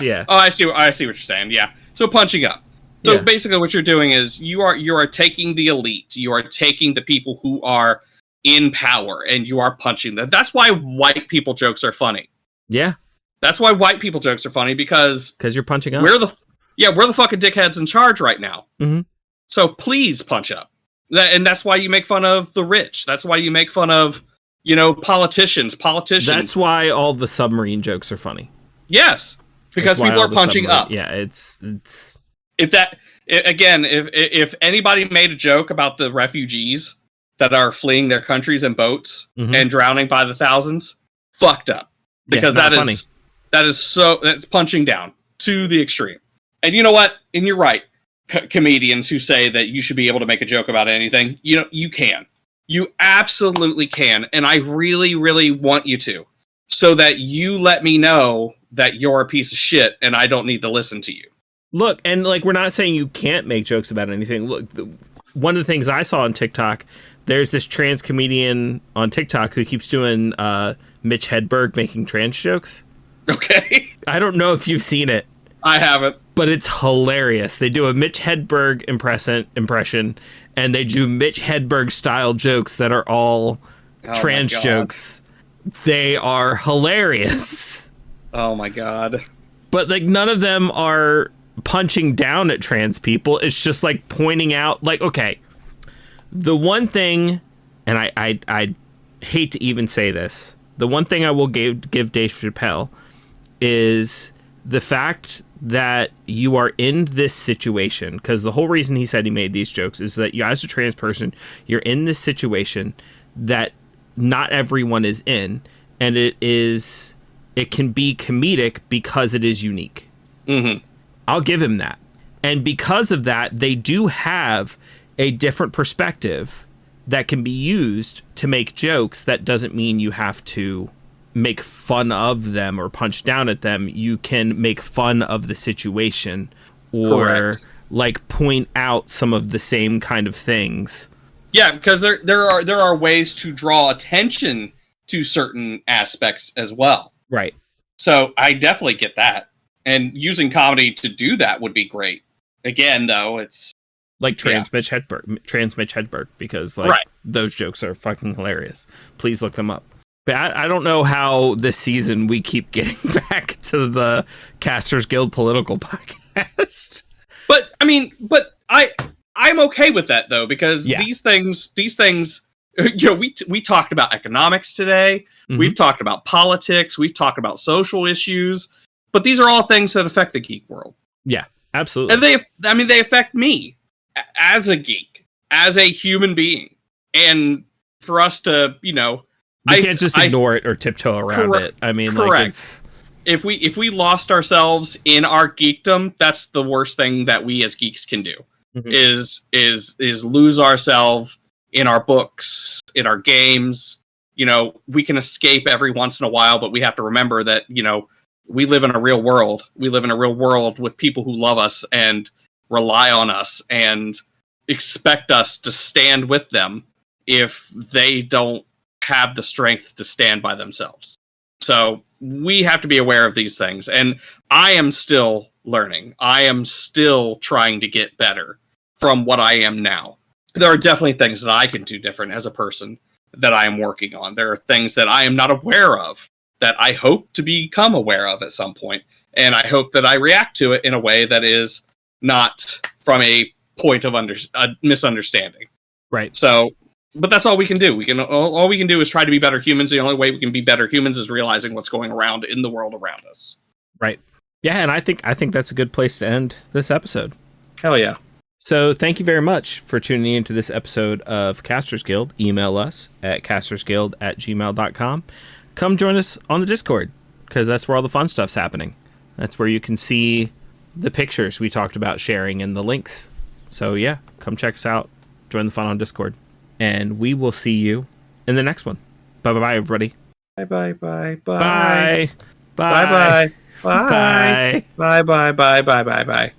yeah. Oh, I see what you're saying. Yeah, so punching up. So basically, what you're doing is you are taking the elite. You are taking the people who are in power, and you are punching them. That's why white people jokes are funny. Yeah, that's why white people jokes are funny because you're punching up. We're the fucking dickheads in charge right now. So please punch up. And that's why you make fun of the rich. That's why you make fun of politicians. That's why all the submarine jokes are funny. Yes, because people are punching up. Yeah, it's if anybody made a joke about the refugees that are fleeing their countries in boats and drowning by the thousands, fucked up. Because that's punching down to the extreme. And you know what? And you're right. Comedians who say that you should be able to make a joke about anything, you can. You absolutely can. And I really, really want you to. So that you let me know that you're a piece of shit and I don't need to listen to you. Look, and we're not saying you can't make jokes about anything. Look, one of the things I saw on TikTok, there's this trans comedian on TikTok who keeps doing Mitch Hedberg making trans jokes. Okay. I don't know if you've seen it. I haven't. But it's hilarious. They do a Mitch Hedberg impression, and they do Mitch Hedberg style jokes that are all trans jokes. They are hilarious. Oh my god. But none of them are punching down at trans people. It's just pointing out okay, the one thing, and I hate to even say this, the one thing I will give Dave Chappelle is the fact that you are in this situation, because the whole reason he said he made these jokes is that you, as a trans person, you're in this situation that not everyone is in, and it can be comedic because it is unique. I'll give him that. And because of that, they do have a different perspective that can be used to make jokes. That doesn't mean you have to make fun of them or punch down at them. You can make fun of the situation or point out some of the same kind of things. Yeah, because there are ways to draw attention to certain aspects as well. Right. So I definitely get that. And using comedy to do that would be great. Again, though, it's Trans Mitch Hedberg, because those jokes are fucking hilarious. Please look them up. But I don't know how this season we keep getting back to the Casters Guild political podcast. But I'm okay with that though, because these things, we talked about economics today. We've talked about politics. We've talked about social issues, but these are all things that affect the geek world. Yeah, absolutely. And they affect me as a geek, as a human being. And for us to, you can't just ignore it or tiptoe around it. I mean, correct. If we lost ourselves in our geekdom, that's the worst thing that we as geeks can do. Is lose ourselves in our books, in our games. We can escape every once in a while, but we have to remember that we live in a real world. We live in a real world with people who love us and rely on us and expect us to stand with them if they don't have the strength to stand by themselves. So we have to be aware of these things. And I am still learning. I am still trying to get better from what I am now. There are definitely things that I can do different as a person that I am working on. There are things that I am not aware of that I hope to become aware of at some point. And I hope that I react to it in a way that is not from a point of a misunderstanding. Right. So, but that's all we can do. All we can do is try to be better humans. The only way we can be better humans is realizing what's going around in the world around us. Right. Yeah, and I think that's a good place to end this episode. Hell yeah. So thank you very much for tuning into this episode of Casters Guild. Email us at castersguild@gmail.com. Come join us on the Discord, because that's where all the fun stuff's happening. That's where you can see the pictures we talked about sharing and the links. So yeah, come check us out. Join the fun on Discord. And we will see you in the next one. Bye-bye, everybody. Bye-bye. Bye. Bye-bye. Bye. Bye. Bye. Bye. Bye. Bye. Bye.